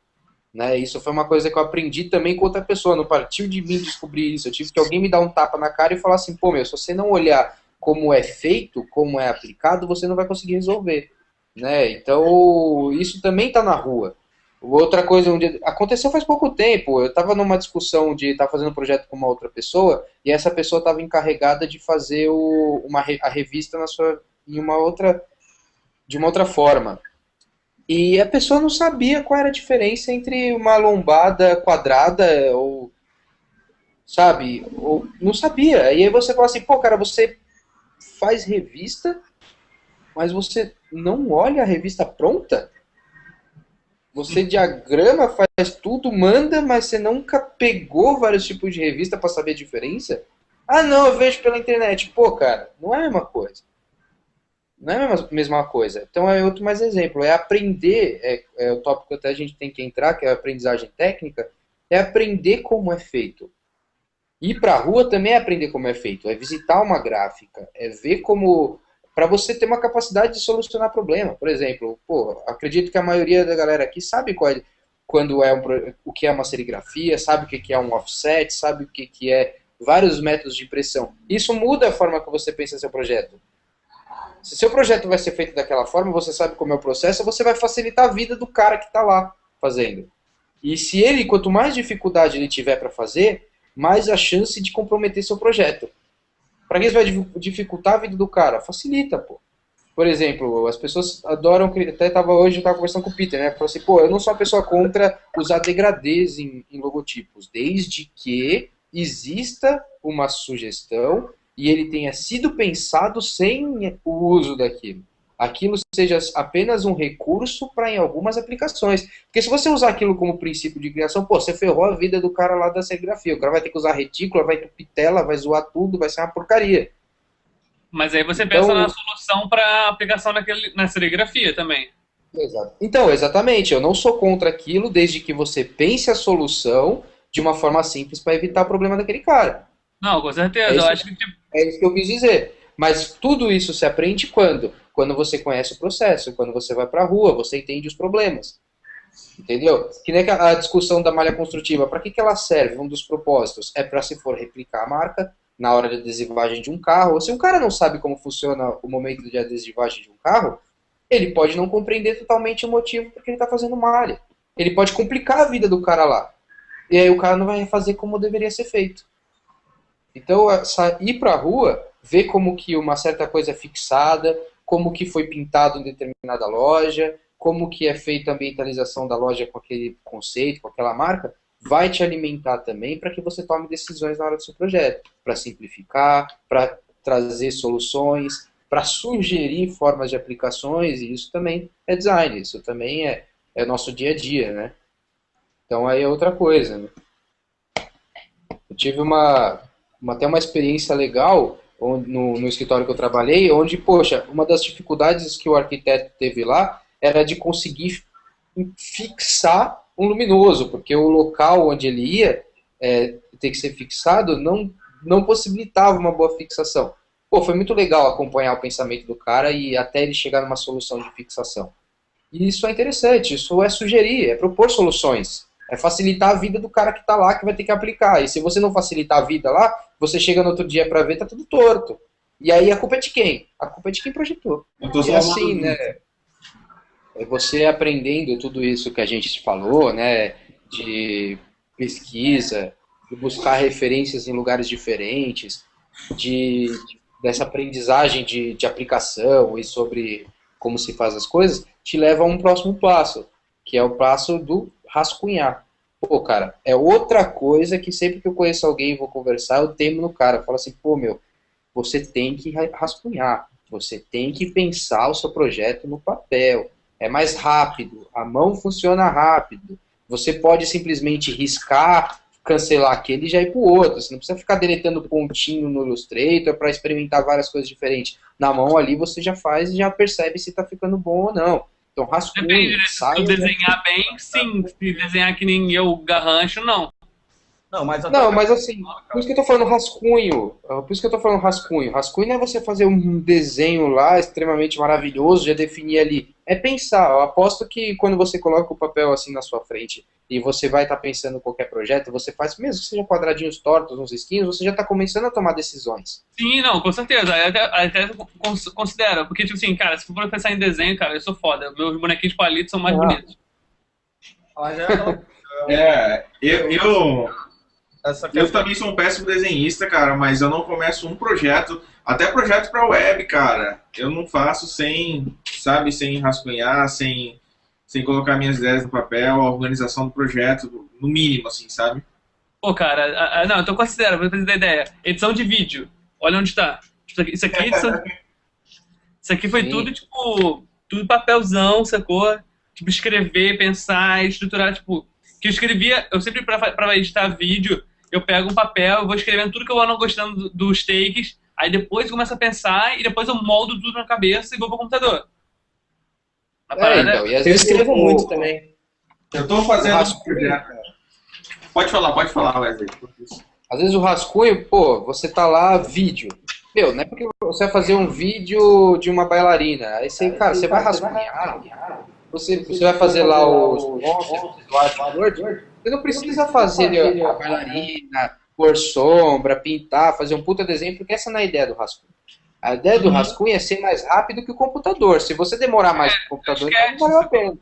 Né? Isso foi uma coisa que eu aprendi também com outra pessoa, não partiu de mim descobrir isso. Eu tive que alguém me dar um tapa na cara e falar assim, pô, se você não olhar como é feito, como é aplicado, você não vai conseguir resolver. Né? Então, isso também está na rua. Outra coisa, aconteceu faz pouco tempo, eu estava numa discussão de estar fazendo um projeto com uma outra pessoa, e essa pessoa estava encarregada de fazer a revista de uma outra forma. E a pessoa não sabia qual era a diferença entre uma lombada quadrada ou, sabe, ou não sabia. E aí você fala assim, pô, cara, você faz revista, mas você não olha a revista pronta? Você diagrama, faz tudo, manda, mas você nunca pegou vários tipos de revista para saber a diferença? Ah, não, eu vejo pela internet. Pô, cara, não é a mesma coisa. Não é a mesma coisa. Então é outro mais exemplo. É aprender, é o tópico que até a gente tem que entrar, que é a aprendizagem técnica, é aprender como é feito. Ir para a rua também é aprender como é feito. É visitar uma gráfica, é ver como... Para você ter uma capacidade de solucionar problema. Por exemplo, pô, acredito que a maioria da galera aqui sabe o que é uma serigrafia, sabe o que é um offset, sabe o que é vários métodos de impressão. Isso muda a forma que você pensa seu projeto. Se seu projeto vai ser feito daquela forma, você sabe como é o processo, você vai facilitar a vida do cara que está lá fazendo. E se ele, quanto mais dificuldade ele tiver para fazer, mais a chance de comprometer seu projeto. Para que isso vai dificultar a vida do cara? Facilita, pô. Por exemplo, as pessoas adoram... Até hoje eu estava conversando com o Peter, né? Falou assim, pô, eu não sou uma pessoa contra usar degradês em logotipos, desde que exista uma sugestão e ele tenha sido pensado sem o uso daquilo. Aquilo seja apenas um recurso para em algumas aplicações. Porque se você usar aquilo como princípio de criação, pô, você ferrou a vida do cara lá da serigrafia. O cara vai ter que usar retícula, vai entupir tela, vai zoar tudo, vai ser uma porcaria. Mas aí você pensa na solução para aplicação na serigrafia também. Exato. Então, exatamente. Eu não sou contra aquilo desde que você pense a solução de uma forma simples para evitar o problema daquele cara. Não, com certeza. Eu acho que é isso que eu quis dizer. Mas tudo isso se aprende quando? Quando você conhece o processo, quando você vai para a rua, você entende os problemas. Entendeu? Que nem a discussão da malha construtiva. Para que ela serve? Um dos propósitos é para, se for replicar a marca na hora de adesivagem de um carro. Ou se um cara não sabe como funciona o momento de adesivagem de um carro, ele pode não compreender totalmente o motivo porque ele está fazendo malha. Ele pode complicar a vida do cara lá. E aí o cara não vai fazer como deveria ser feito. Então, ir para a rua, ver como que uma certa coisa é fixada, como que foi pintado em determinada loja, como que é feita a ambientalização da loja com aquele conceito, com aquela marca, vai te alimentar também para que você tome decisões na hora do seu projeto, para simplificar, para trazer soluções, para sugerir formas de aplicações, e isso também é design, isso também é nosso dia a dia, né? Então aí é outra coisa, né? Eu tive até uma experiência legal no escritório que eu trabalhei, onde, poxa, uma das dificuldades que o arquiteto teve lá era de conseguir fixar um luminoso, porque o local onde ele ia ter que ser fixado não possibilitava uma boa fixação. Pô, foi muito legal acompanhar o pensamento do cara e até ele chegar numa solução de fixação. E isso é interessante, isso é sugerir, é propor soluções. É facilitar a vida do cara que está lá, que vai ter que aplicar. E se você não facilitar a vida lá, você chega no outro dia para ver, tá tudo torto. E aí a culpa é de quem? A culpa é de quem projetou. E assim, né? É você aprendendo tudo isso que a gente falou, né? De pesquisa, de buscar referências em lugares diferentes, dessa aprendizagem de aplicação e sobre como se faz as coisas, te leva a um próximo passo, que é o passo do rascunhar. Pô, cara, é outra coisa que sempre que eu conheço alguém e vou conversar, eu temo no cara. Eu falo assim, pô, você tem que rascunhar, você tem que pensar o seu projeto no papel. É mais rápido, a mão funciona rápido. Você pode simplesmente riscar, cancelar aquele e já ir para o outro. Você não precisa ficar deletando pontinho no Illustrator para experimentar várias coisas diferentes. Na mão ali você já faz e já percebe se está ficando bom ou não. Então rascunha, Depende, né? sai. Se tu desenhar bem, sim. Se desenhar que nem eu, garrancho, não. Não, mas Não, mas assim, por isso que eu tô falando rascunho. Por isso que eu tô falando rascunho. Rascunho não é você fazer um desenho lá extremamente maravilhoso, já definir ali. É pensar. Eu aposto que quando você coloca o papel assim na sua frente e você vai estar pensando em qualquer projeto, você faz, mesmo que sejam quadradinhos tortos, uns risquinhos, você já tá começando a tomar decisões. Sim, não, com certeza. Até considera. Porque, tipo assim, cara, se for pensar em desenho, cara, eu sou foda. Meus bonequinhos de palito são mais bonitos. Eu também sou um péssimo desenhista, cara, mas eu não começo um projeto, até projeto para web, cara. Eu não faço sem, sabe, sem rascunhar, sem colocar minhas ideias no papel, a organização do projeto, no mínimo, assim, sabe? Pô, cara, não, então considera, vou fazer ideia. Edição de vídeo. Olha onde tá. Isso aqui é edição. Isso aqui foi tudo, tipo, tudo papelzão, sacou? Tipo, escrever, pensar, estruturar, tipo. Que eu escrevia, eu sempre, pra editar vídeo, eu pego um papel, eu vou escrevendo tudo que eu ando gostando dos takes, aí depois eu começo a pensar e depois eu moldo tudo na cabeça e vou pro computador. Então, eu escrevo muito também. Eu tô fazendo um projeto. Pode falar, Wesley. Às vezes o rascunho, pô, você tá lá, vídeo. Meu, não é porque você vai fazer um vídeo de uma bailarina. Aí você, cara, você vai rascunhar. Você vai fazer lá os Word. Você não precisa fazer a bailarina, pôr sombra, pintar, fazer um puta desenho, porque essa não é a ideia do rascunho. A ideia do rascunho é ser mais rápido que o computador. Se você demorar mais que o computador, então não valeu a pena.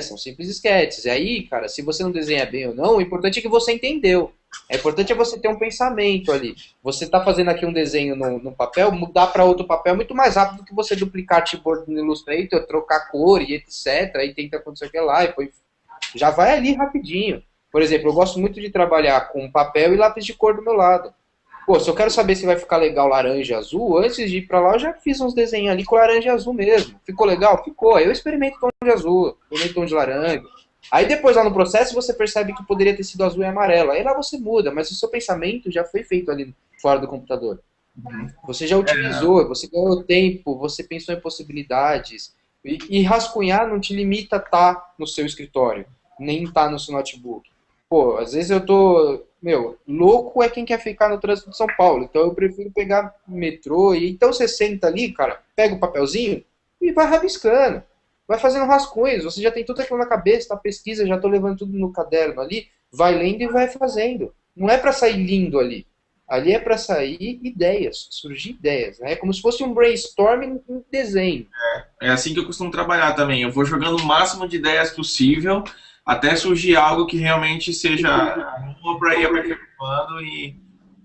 São simples esquetes. E aí, cara, se você não desenha bem ou não, o importante é que você entendeu. O importante é você ter um pensamento ali. Você está fazendo aqui um desenho no papel, mudar para outro papel é muito mais rápido do que você duplicar artboard no Illustrator, trocar cor e etc. Aí tenta acontecer aquilo lá e põe... Já vai ali rapidinho. Por exemplo, eu gosto muito de trabalhar com papel e lápis de cor do meu lado. Pô, se eu quero saber se vai ficar legal laranja e azul, antes de ir pra lá eu já fiz uns desenhos ali com laranja e azul mesmo. Ficou legal? Ficou. Aí eu experimento tom de azul, experimento tom de laranja. Aí depois lá no processo você percebe que poderia ter sido azul e amarelo. Aí lá você muda, mas o seu pensamento já foi feito ali fora do computador. Você já utilizou, você ganhou tempo, você pensou em possibilidades. E rascunhar não te limita a estar no seu escritório, nem estar no seu notebook. Pô, às vezes eu tô... louco é quem quer ficar no trânsito de São Paulo. Então eu prefiro pegar metrô. Então você senta ali, cara, pega o papelzinho e vai rabiscando. Vai fazendo rascunhos. Você já tem tudo aquilo na cabeça, na pesquisa, já tô levando tudo no caderno ali. Vai lendo e vai fazendo. Não é para sair lindo ali. Ali é para sair ideias, surgir ideias. Né? É como se fosse um brainstorming em desenho. É assim que eu costumo trabalhar também. Eu vou jogando o máximo de ideias possível até surgir algo que realmente seja boa para ir aperfeiçoando e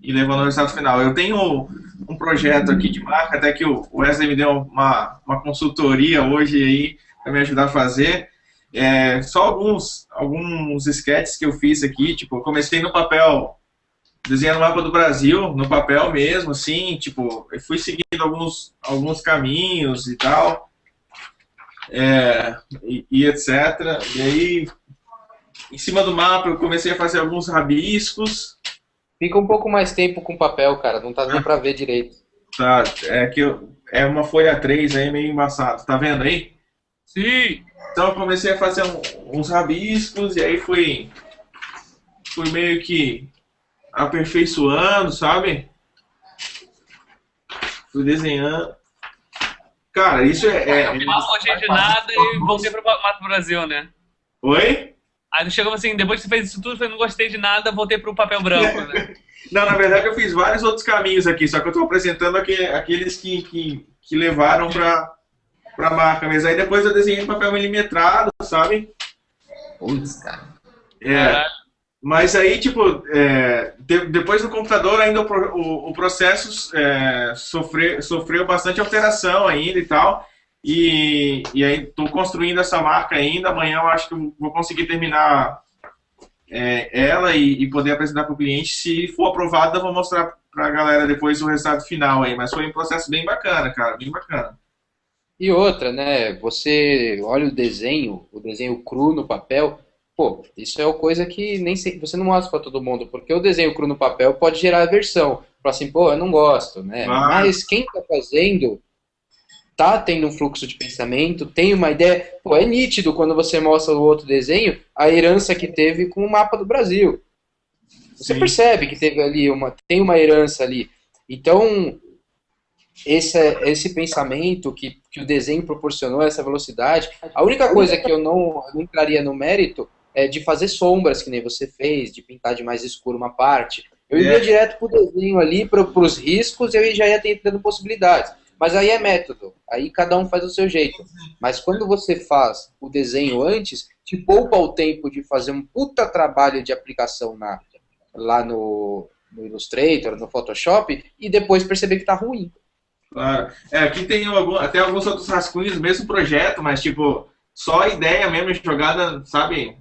levando ao resultado final. Eu tenho um projeto aqui de marca, até que o Wesley me deu uma consultoria hoje aí para me ajudar a fazer. Só alguns sketches que eu fiz aqui, tipo, eu comecei no papel, desenhando o mapa do Brasil, no papel mesmo, assim, tipo, eu fui seguindo alguns caminhos e tal, e etc. E aí, em cima do mapa, eu comecei a fazer alguns rabiscos. Fica um pouco mais tempo com papel, cara, não tá nem pra ver direito. Tá, é uma folha 3 aí, meio embaçado, tá vendo aí? Sim! Então eu comecei a fazer uns rabiscos e aí fui meio que aperfeiçoando, sabe? Fui desenhando. Cara, isso Não gostei de nada e voltei pro Mato Brasil, né? Oi? Aí chegou assim, depois que você fez isso tudo, eu falei, não gostei de nada, voltei pro papel branco, né? Não, na verdade eu fiz vários outros caminhos aqui, só que eu tô apresentando aqueles que levaram pra marca mesmo. Aí depois eu desenhei em papel milimetrado, sabe? Putz, cara. Mas aí, tipo, depois no computador ainda o processo sofreu bastante alteração ainda e tal. E aí estou construindo essa marca ainda. Amanhã eu acho que eu vou conseguir terminar ela e poder apresentar para o cliente. Se for aprovada, eu vou mostrar para a galera depois o resultado final aí. Mas foi um processo bem bacana, cara, bem bacana. E outra, né? Você olha o desenho cru no papel. Pô, isso é uma coisa que nem você não mostra para todo mundo, porque o desenho cru no papel pode gerar aversão. Falar assim, pô, eu não gosto, né? Claro. Mas quem tá fazendo tá tendo um fluxo de pensamento, tem uma ideia. Pô, é nítido quando você mostra o outro desenho a herança que teve com o mapa do Brasil. Você Sim. percebe que teve ali tem uma herança ali. Então, esse pensamento que o desenho proporcionou, essa velocidade. A única coisa que eu não entraria no mérito é de fazer sombras, que nem você fez, de pintar de mais escuro uma parte. Eu iria direto pro desenho ali, pros riscos, e eu já ia tentando possibilidades. Mas aí é método, aí cada um faz o seu jeito. Mas quando você faz o desenho antes, te poupa o tempo de fazer um puta trabalho de aplicação lá no Illustrator, no Photoshop, e depois perceber que tá ruim. Claro. Aqui tem até alguns outros rascunhos do mesmo projeto, mas tipo, só a ideia mesmo jogada, sabe?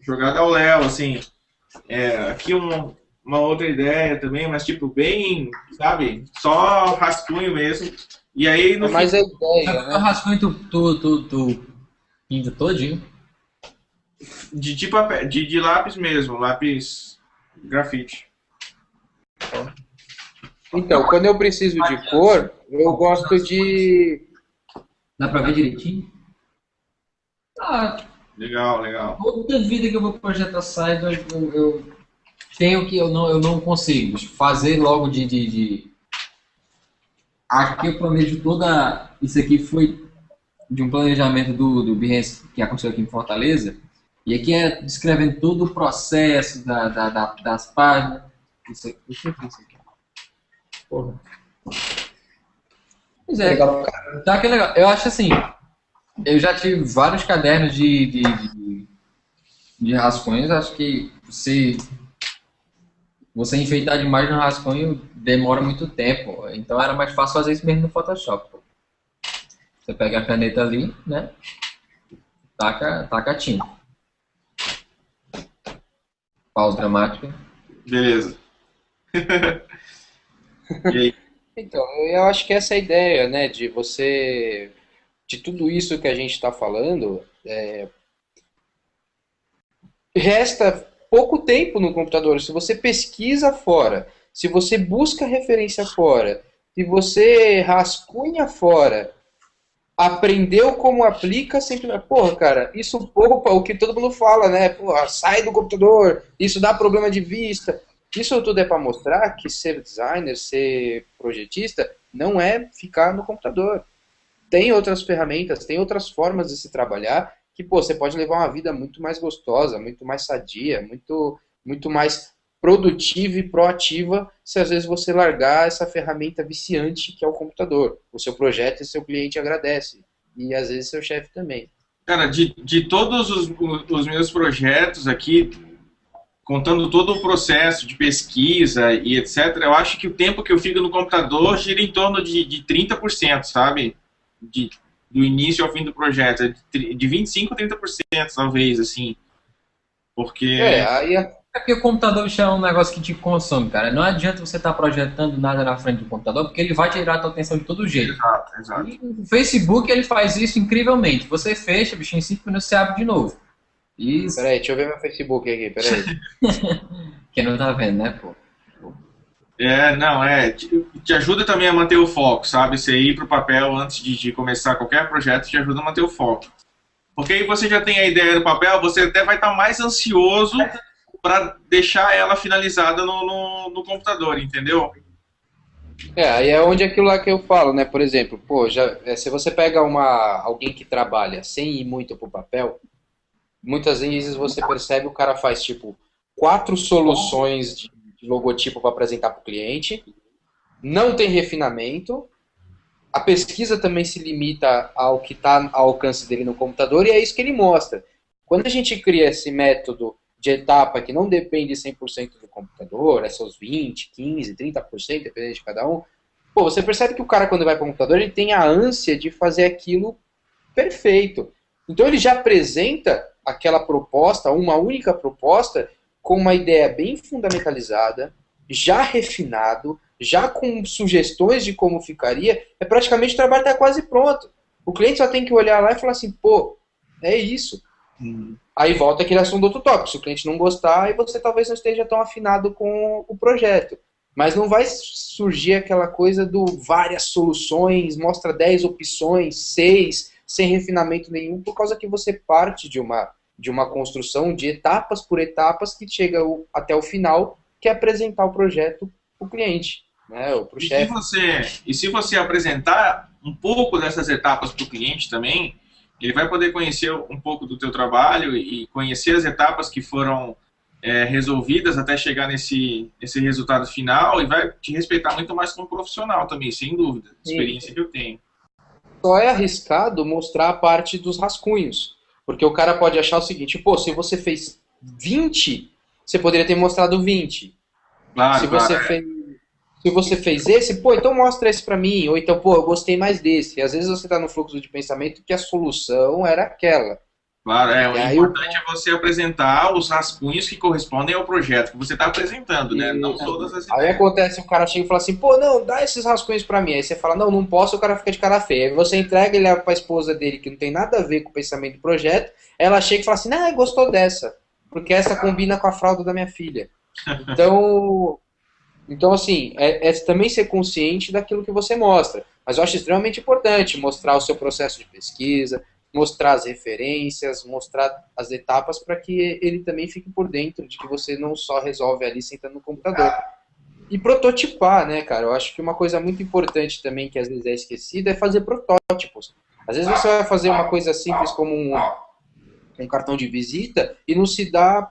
Jogada ao léu, assim. Aqui uma outra ideia também, mas tipo, bem, sabe? Só rascunho mesmo. E aí no Mas a ideia, O rascunho tu pinta todinho? de papel, de lápis mesmo, lápis grafite. Então, quando eu preciso de cor, eu gosto de... Dá pra ver direitinho? Ah, Legal, legal. toda vida que eu vou projetar site, eu tenho que, eu não consigo fazer logo Aqui eu planejo toda... Isso aqui foi de um planejamento do Behance que aconteceu aqui em Fortaleza. E aqui é descrevendo todo o processo das páginas. Isso aqui. Porra. Pois é, Legal. tá que legal. Eu acho assim, eu já tive vários cadernos de rascunhos. Acho que você enfeitar demais no rascunho demora muito tempo. Então era mais fácil fazer isso mesmo no Photoshop. Você pega a caneta ali, né? Taca a tinta. Pausa dramática. Beleza. E aí? Então, eu acho que essa é a ideia, né, de tudo isso que a gente está falando, resta pouco tempo no computador. Se você pesquisa fora, se você busca referência fora, se você rascunha fora, aprendeu como aplica, sempre... Porra, cara, isso poupa o que todo mundo fala, né? Porra, sai do computador, isso dá problema de vista. Isso tudo é para mostrar que ser designer, ser projetista, não é ficar no computador. Tem outras ferramentas, tem outras formas de se trabalhar que, pô, você pode levar uma vida muito mais gostosa, muito mais sadia, muito mais produtiva e proativa se às vezes você largar essa ferramenta viciante que é o computador. O seu projeto e seu cliente agradece. E às vezes seu chefe também. Cara, de todos os meus projetos aqui, contando todo o processo de pesquisa e etc., eu acho que o tempo que eu fico no computador gira em torno de 30%, sabe? Do início ao fim do projeto. De 25% a 30%, talvez, assim. Porque... aí É porque o computador é um negócio que te consome, cara. Não adianta você estar projetando nada na frente do computador, porque ele vai tirar a tua atenção de todo jeito. Exato. E o Facebook, ele faz isso incrivelmente. Você fecha, bichinho, em 5 minutos você abre de novo. Isso. Peraí, deixa eu ver meu Facebook aqui, peraí. Quem não tá vendo, né, pô? Te ajuda também a manter o foco, sabe? Você ir pro papel antes de começar qualquer projeto te ajuda a manter o foco. Porque aí você já tem a ideia no papel, você até vai estar mais ansioso para deixar ela finalizada no computador, entendeu? Aí é onde aquilo lá que eu falo, né? Por exemplo, pô, se você pega alguém que trabalha sem ir muito pro papel, muitas vezes você percebe o cara faz, tipo, 4 soluções de logotipo para apresentar para o cliente, não tem refinamento, a pesquisa também se limita ao que está ao alcance dele no computador, e é isso que ele mostra. Quando a gente cria esse método de etapa que não depende 100% do computador, é seus 20, 15, 30%, dependendo de cada um, você percebe que o cara, quando vai para o computador, ele tem a ânsia de fazer aquilo perfeito. Então ele já apresenta aquela proposta, uma única proposta, com uma ideia bem fundamentalizada, já refinado, já com sugestões de como ficaria, praticamente o trabalho está quase pronto. O cliente só tem que olhar lá e falar assim, pô, é isso. Aí volta aquele assunto do outro tópico. Se o cliente não gostar, aí você talvez não esteja tão afinado com o projeto. Mas não vai surgir aquela coisa do várias soluções, mostra 10 opções, 6, sem refinamento nenhum, por causa que você parte de uma construção de etapas por etapas que chega até o final, que é apresentar o projeto para o cliente, né, ou para o chefe. E se você apresentar um pouco dessas etapas para o cliente também, ele vai poder conhecer um pouco do teu trabalho e conhecer as etapas que foram resolvidas até chegar nesse resultado final, e vai te respeitar muito mais como profissional também, sem dúvida. Experiência que eu tenho. Só é arriscado mostrar a parte dos rascunhos, porque o cara pode achar o seguinte, pô, se você fez 20, você poderia ter mostrado 20. Claro, Se você fez esse, pô, então mostra esse pra mim. Ou então, pô, eu gostei mais desse. E às vezes você tá no fluxo de pensamento que a solução era aquela. Claro, o importante é você apresentar os rascunhos que correspondem ao projeto que você está apresentando, né? Não todas as ideias. Aí acontece, o cara chega e fala assim, pô, não, dá esses rascunhos pra mim. Aí você fala, não posso, o cara fica de cara feia. Aí você entrega e leva pra esposa dele, que não tem nada a ver com o pensamento do projeto. Ela chega e fala assim, gostou dessa. Porque essa combina com a fralda da minha filha. Então, assim, é também ser consciente daquilo que você mostra. Mas eu acho extremamente importante mostrar o seu processo de pesquisa, mostrar as referências, mostrar as etapas para que ele também fique por dentro de que você não só resolve ali sentando no computador. E prototipar, né, cara? Eu acho que uma coisa muito importante também, que às vezes é esquecida, é fazer protótipos. Às vezes você vai fazer uma coisa simples como um cartão de visita e não se dá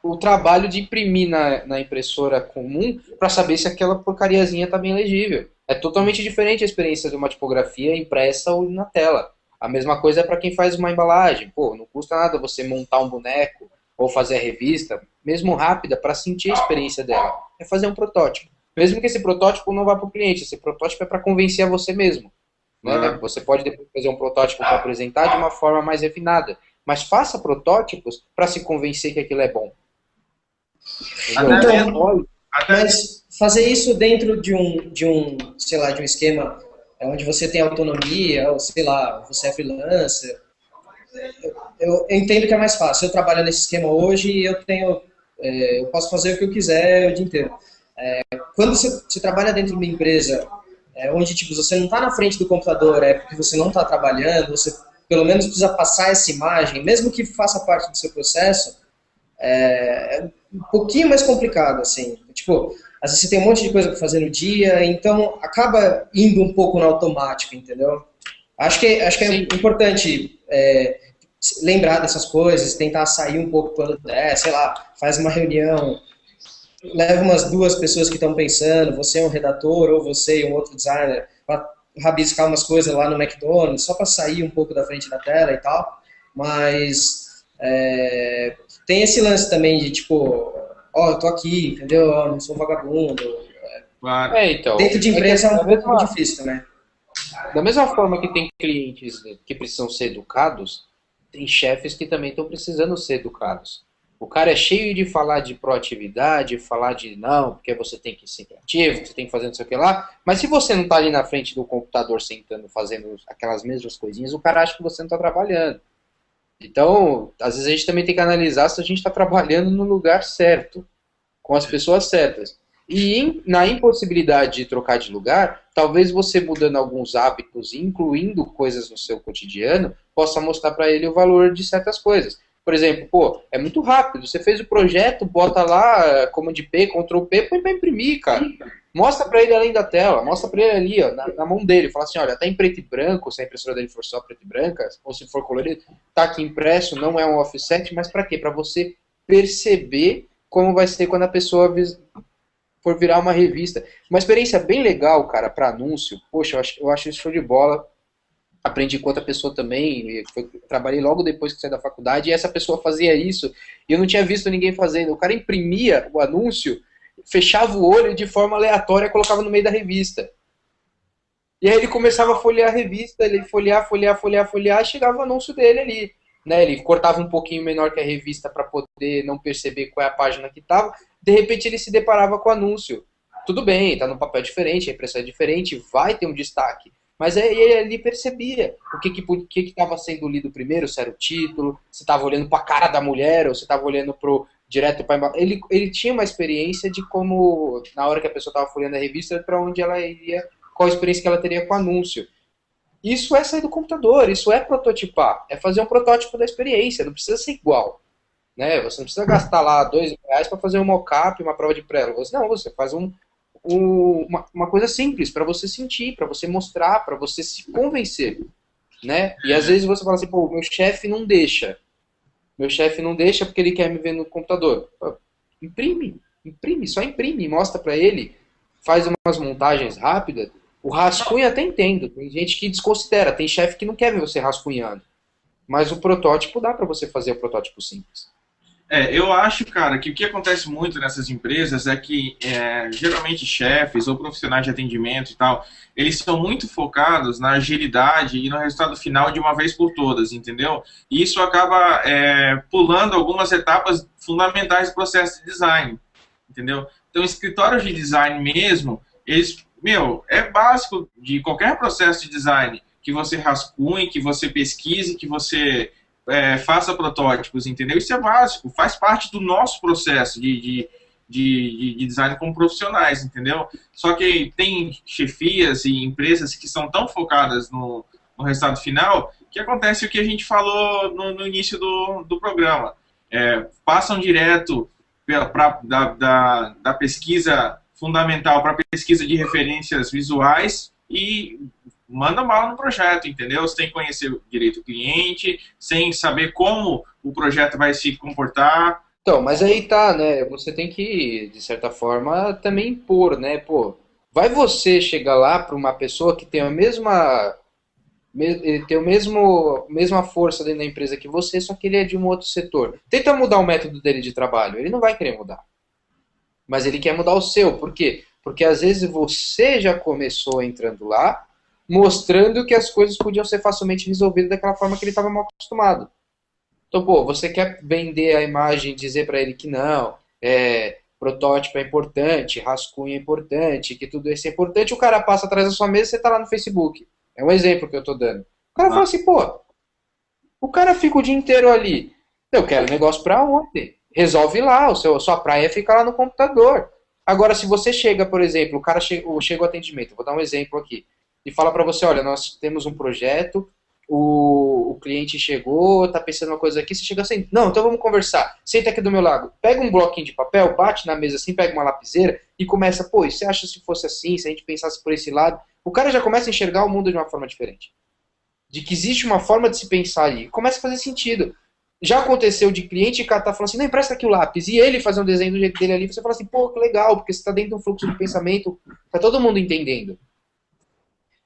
o trabalho de imprimir na impressora comum para saber se aquela porcariazinha está bem legível. É totalmente diferente a experiência de uma tipografia impressa ou na tela. A mesma coisa é para quem faz uma embalagem. Pô, não custa nada você montar um boneco ou fazer a revista, mesmo rápida, para sentir a experiência dela. É fazer um protótipo. Mesmo que esse protótipo não vá para o cliente, esse protótipo é para convencer a você mesmo. Né? Você pode depois fazer um protótipo para apresentar de uma forma mais refinada. Mas faça protótipos para se convencer que aquilo é bom. Então, mas fazer isso dentro de um esquema onde você tem autonomia, ou sei lá, você é freelancer, eu entendo que é mais fácil. Eu trabalho nesse esquema hoje e eu posso fazer o que eu quiser o dia inteiro. Quando você trabalha dentro de uma empresa onde tipo, você não está na frente do computador, porque você não está trabalhando, você pelo menos precisa passar essa imagem, mesmo que faça parte do seu processo, é um pouquinho mais complicado, assim. Tipo, às vezes você tem um monte de coisa para fazer no dia, então acaba indo um pouco no automático, entendeu? Acho que é importante lembrar dessas coisas, tentar sair um pouco quando sei lá, faz uma reunião, leva umas 2 pessoas que estão pensando, você é um redator ou você e um outro designer, para rabiscar umas coisas lá no McDonald's, só para sair um pouco da frente da tela e tal, mas tem esse lance também de tipo, eu tô aqui, entendeu? Eu não sou um vagabundo. Claro. Então, dentro de empresa é um pouco difícil também. Da mesma forma que tem clientes que precisam ser educados, tem chefes que também estão precisando ser educados. O cara é cheio de falar de proatividade, falar de não, porque você tem que ser criativo, você tem que fazer não sei o que lá, mas se você não está ali na frente do computador sentando, fazendo aquelas mesmas coisinhas, o cara acha que você não está trabalhando. Então, às vezes a gente também tem que analisar se a gente está trabalhando no lugar certo, com as pessoas certas. E na impossibilidade de trocar de lugar, talvez você mudando alguns hábitos, incluindo coisas no seu cotidiano, possa mostrar para ele o valor de certas coisas. Por exemplo, é muito rápido, você fez o projeto, bota lá, Command P, Ctrl P, põe para imprimir, cara. Mostra para ele além da tela, mostra para ele ali, ó, na mão dele, fala assim, olha, tá em preto e branco, se a impressora dele for só preto e branca, ou se for colorido, tá aqui impresso, não é um offset, mas para quê? Para você perceber como vai ser quando a pessoa for virar uma revista. Uma experiência bem legal, cara, para anúncio, poxa, eu acho isso show de bola. Aprendi com outra pessoa também, trabalhei logo depois que saí da faculdade, e essa pessoa fazia isso, e eu não tinha visto ninguém fazendo. O cara imprimia o anúncio, fechava o olho de forma aleatória e colocava no meio da revista. E aí ele começava a folhear a revista, ele folhear, e chegava o anúncio dele ali. Né? Ele cortava um pouquinho menor que a revista para poder não perceber qual é a página que estava. De repente ele se deparava com o anúncio. Tudo bem, está num papel diferente, a impressão é diferente, vai ter um destaque. Mas aí ele ali percebia o que estava sendo lido primeiro, se era o título, se estava olhando para a cara da mulher, ou se estava olhando direto para ele tinha uma experiência de como, na hora que a pessoa estava folheando a revista, para onde ela iria, qual a experiência que ela teria com o anúncio. Isso é sair do computador, isso é prototipar, é fazer um protótipo da experiência, não precisa ser igual. Né? Você não precisa gastar lá R$2 para fazer um mock-up, uma prova de prova. Não, você faz uma coisa simples para você sentir, para você mostrar, para você se convencer. Né? E às vezes você fala assim, pô, meu chefe não deixa. Meu chefe não deixa porque ele quer me ver no computador. Imprime, só imprime, mostra para ele, faz umas montagens rápidas. O rascunho até entendo, tem gente que desconsidera, tem chefe que não quer ver você rascunhando. Mas o protótipo dá para você fazer o protótipo simples. Eu acho, cara, que o que acontece muito nessas empresas é que geralmente chefes ou profissionais de atendimento e tal, eles são muito focados na agilidade e no resultado final de uma vez por todas, entendeu? E isso acaba pulando algumas etapas fundamentais do processo de design, entendeu? Então, escritórios de design mesmo, eles, é básico de qualquer processo de design que você rascunhe, que você pesquise, que você faça protótipos, entendeu? Isso é básico, faz parte do nosso processo de design como profissionais, entendeu? Só que tem chefias e empresas que são tão focadas no resultado final que acontece o que a gente falou no início do programa. Passam direto da pesquisa fundamental para a pesquisa de referências visuais e manda bala no projeto, entendeu? Você tem que conhecer direito o cliente, sem saber como o projeto vai se comportar. Então, mas aí tá, né? Você tem que, de certa forma, também impor, né? Pô, vai você chegar lá para uma pessoa que tem a mesma força dentro da empresa que você, só que ele é de um outro setor. Tenta mudar o método dele de trabalho, ele não vai querer mudar. Mas ele quer mudar o seu. Por quê? Porque às vezes você já começou entrando lá, mostrando que as coisas podiam ser facilmente resolvidas daquela forma que ele estava mal acostumado. Então, pô, você quer vender a imagem, dizer para ele que não, protótipo é importante, rascunho é importante, que tudo isso é importante, o cara passa atrás da sua mesa e você está lá no Facebook. É um exemplo que eu estou dando. O cara fala assim, pô, o cara fica o dia inteiro ali, eu quero negócio para ontem. Resolve lá, sua praia fica lá no computador. Agora, se você chega, por exemplo, o cara chega o atendimento, vou dar um exemplo aqui, e fala para você, olha, nós temos um projeto, o cliente chegou, está pensando uma coisa aqui, você chega assim, não, então vamos conversar, senta aqui do meu lado, pega um bloquinho de papel, bate na mesa assim, pega uma lapiseira e começa, pô, e você acha se fosse assim, se a gente pensasse por esse lado, o cara já começa a enxergar o mundo de uma forma diferente. De que existe uma forma de se pensar ali, começa a fazer sentido. Já aconteceu de cliente catar falando assim, não, empresta aqui o lápis, e ele fazer um desenho do jeito dele ali, você fala assim, pô, que legal, porque você está dentro de um fluxo de pensamento, tá todo mundo entendendo.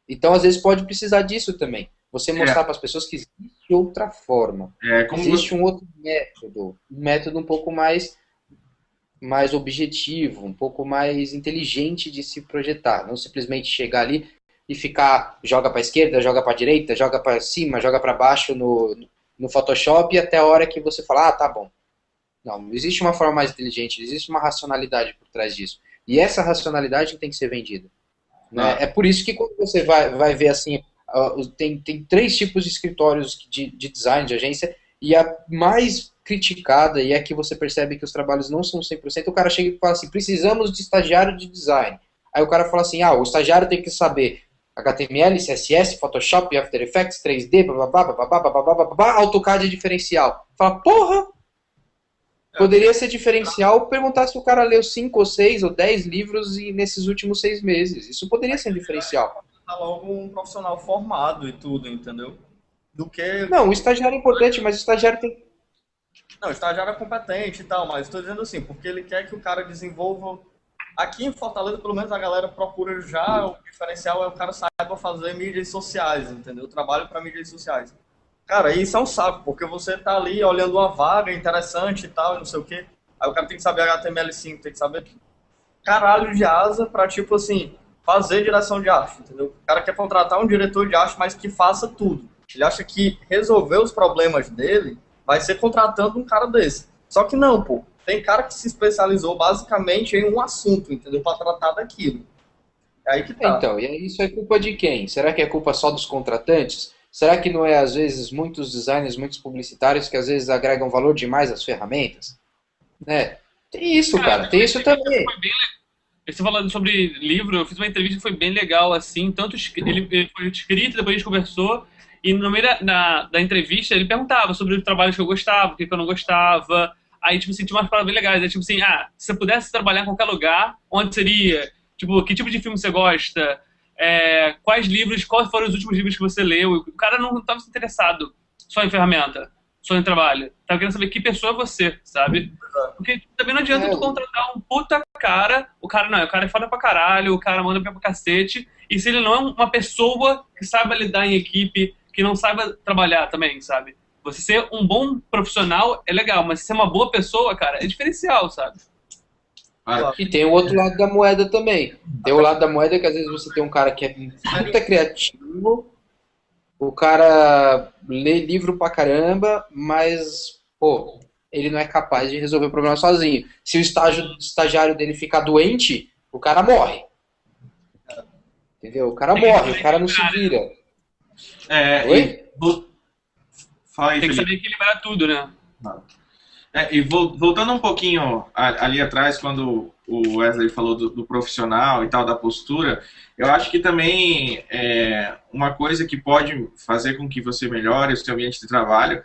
Então, às vezes, pode precisar disso também. Você mostrar para as pessoas que existe outra forma. Existe um outro método. Um método um pouco mais objetivo, um pouco mais inteligente de se projetar. Não simplesmente chegar ali e ficar, joga para a esquerda, joga para a direita, joga para cima, joga para baixo no Photoshop até a hora que você fala, tá bom. Não, existe uma forma mais inteligente, existe uma racionalidade por trás disso. E essa racionalidade tem que ser vendida. Né? É por isso que quando você vai ver assim, tem 3 tipos de escritórios de design, de agência, e a mais criticada, e é que você percebe que os trabalhos não são 100%, o cara chega e fala assim, precisamos de estagiário de design. Aí o cara fala assim, o estagiário tem que saber HTML, CSS, Photoshop, After Effects, 3D, AutoCAD é diferencial. Fala, porra! Poderia ser diferencial perguntar se o cara leu 5 ou 6 ou 10 livros nesses últimos 6 meses. Isso poderia ser um diferencial. Tá logo um profissional formado e tudo, entendeu? Não, o estagiário é importante, mas o estagiário tem... Não, o estagiário é competente e tal, mas estou dizendo assim, porque ele quer que o cara desenvolva... Aqui em Fortaleza, pelo menos, a galera procura já, o diferencial é o cara saiba fazer mídias sociais, entendeu? Trabalho para mídias sociais. Cara, isso é um saco, porque você tá ali olhando uma vaga interessante e tal, não sei o quê. Aí o cara tem que saber HTML5, tem que saber caralho de asa pra, tipo assim, fazer direção de arte, entendeu? O cara quer contratar um diretor de arte, mas que faça tudo. Ele acha que resolver os problemas dele vai ser contratando um cara desse. Só que não, pô. Tem cara que se especializou basicamente em um assunto, entendeu? Para tratar daquilo. É aí que tá. Então, e aí isso é culpa de quem? Será que é culpa só dos contratantes? Será que não é, às vezes, muitos designers, muitos publicitários que às vezes agregam valor demais às ferramentas? Né? Tem isso, cara. Tem isso também. Você falando sobre livro, eu fiz uma entrevista que foi bem legal, assim, tanto ele foi escrito, depois a gente conversou, e no meio da entrevista ele perguntava sobre os trabalhos que eu gostava, o que eu não gostava, aí, tipo assim, tinha umas palavras bem legais, tipo assim, se você pudesse trabalhar em qualquer lugar, onde seria? Tipo, que tipo de filme você gosta? Quais livros, quais foram os últimos livros que você leu? O cara não estava interessado só em ferramenta, só em trabalho. Tava querendo saber que pessoa é você, sabe? Porque também não adianta tu contratar um puta cara, o cara é foda pra caralho, o cara manda pra cacete, e se ele não é uma pessoa que saiba lidar em equipe, que não saiba trabalhar também, sabe? Você ser um bom profissional é legal, mas ser uma boa pessoa, cara, é diferencial, sabe? E tem o outro lado da moeda também. Tem o lado da moeda que às vezes você tem um cara que é muito criativo, o cara lê livro pra caramba, mas, pô, ele não é capaz de resolver o problema sozinho. Se o estagiário dele ficar doente, o cara morre. Entendeu? O cara morre, o cara não se vira. Oi? Fala aí, tem que Felipe. saber equilibrar tudo, né? E voltando um pouquinho ali atrás, quando o Wesley falou do profissional e tal, da postura, eu acho que também uma coisa que pode fazer com que você melhore o seu ambiente de trabalho,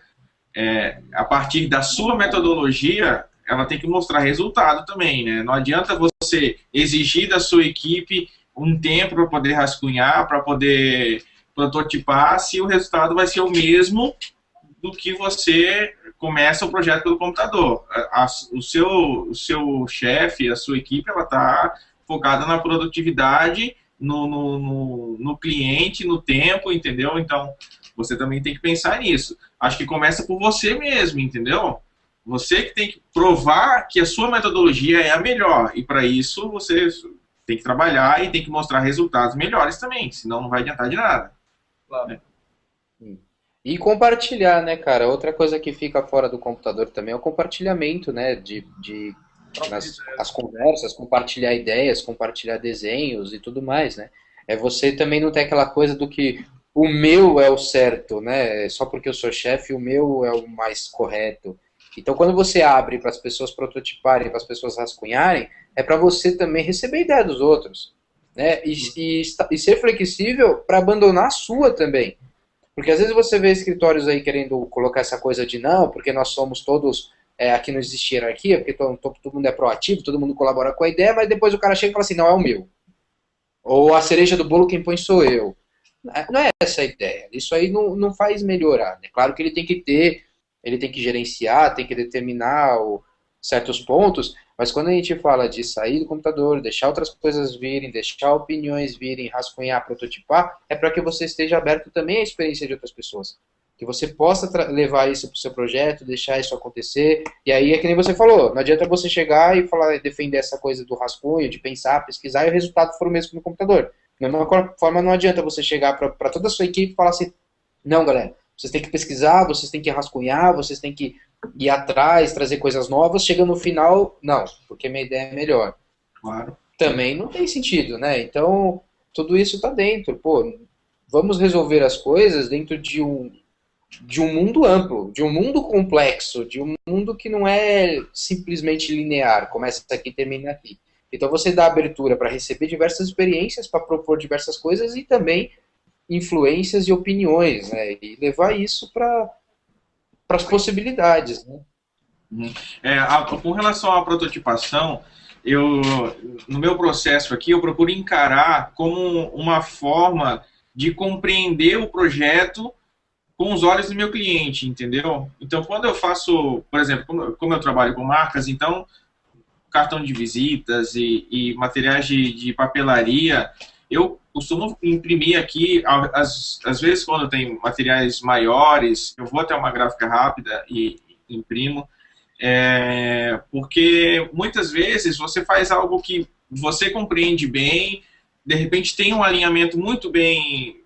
a partir da sua metodologia, ela tem que mostrar resultado também, né? Não adianta você exigir da sua equipe um tempo para poder rascunhar, para poder prototipar, se o resultado vai ser o mesmo do que você começa o projeto pelo computador. O seu chefe, a sua equipe, ela está focada na produtividade, no cliente, no tempo, entendeu? Então, você também tem que pensar nisso. Acho que começa por você mesmo, entendeu? Você que tem que provar que a sua metodologia é a melhor. E para isso, você tem que trabalhar e tem que mostrar resultados melhores também, senão não vai adiantar de nada. Claro. E compartilhar, né, cara? Outra coisa que fica fora do computador também é o compartilhamento, né? As conversas, compartilhar ideias, compartilhar desenhos e tudo mais, né? Você também não tem aquela coisa do que o meu é o certo, né? Só porque eu sou chefe, o meu é o mais correto. Então, quando você abre para as pessoas prototiparem, para as pessoas rascunharem, é para você também receber ideia dos outros, né? E ser flexível para abandonar a sua também. Porque às vezes você vê escritórios aí querendo colocar essa coisa de não, porque nós somos todos, aqui não existe hierarquia, porque todo mundo é proativo, todo mundo colabora com a ideia, mas depois o cara chega e fala assim, não, é o meu. Ou a cereja do bolo quem põe sou eu. Não é essa a ideia. Isso aí não faz melhorar. É claro que ele tem que gerenciar, tem que determinar certos pontos, mas quando a gente fala de sair do computador, deixar outras coisas virem, deixar opiniões virem, rascunhar, prototipar, é para que você esteja aberto também à experiência de outras pessoas. Que você possa levar isso para o seu projeto, deixar isso acontecer, e aí é que nem você falou, não adianta você chegar e falar, defender essa coisa do rascunho, de pensar, pesquisar, e o resultado for o mesmo que no computador. Da mesma forma, não adianta você chegar para toda a sua equipe e falar assim, não, galera, vocês têm que pesquisar, vocês têm que rascunhar, vocês têm que ir atrás, trazer coisas novas, chega no final, não, porque minha ideia é melhor. Claro. Também não tem sentido, né? Então, tudo isso tá dentro. Pô, vamos resolver as coisas dentro de um mundo amplo, de um mundo complexo, de um mundo que não é simplesmente linear, começa aqui e termina aqui. Então você dá abertura para receber diversas experiências, para propor diversas coisas e também influências e opiniões, né? E levar isso para as possibilidades, né? Com relação à prototipação, no meu processo aqui, eu procuro encarar como uma forma de compreender o projeto com os olhos do meu cliente, entendeu? Então, quando eu faço, por exemplo, como eu trabalho com marcas, então, cartão de visitas e materiais de papelaria, eu costumo imprimir aqui, às vezes quando tem materiais maiores, eu vou até uma gráfica rápida e imprimo, porque muitas vezes você faz algo que você compreende bem, de repente tem um alinhamento muito bem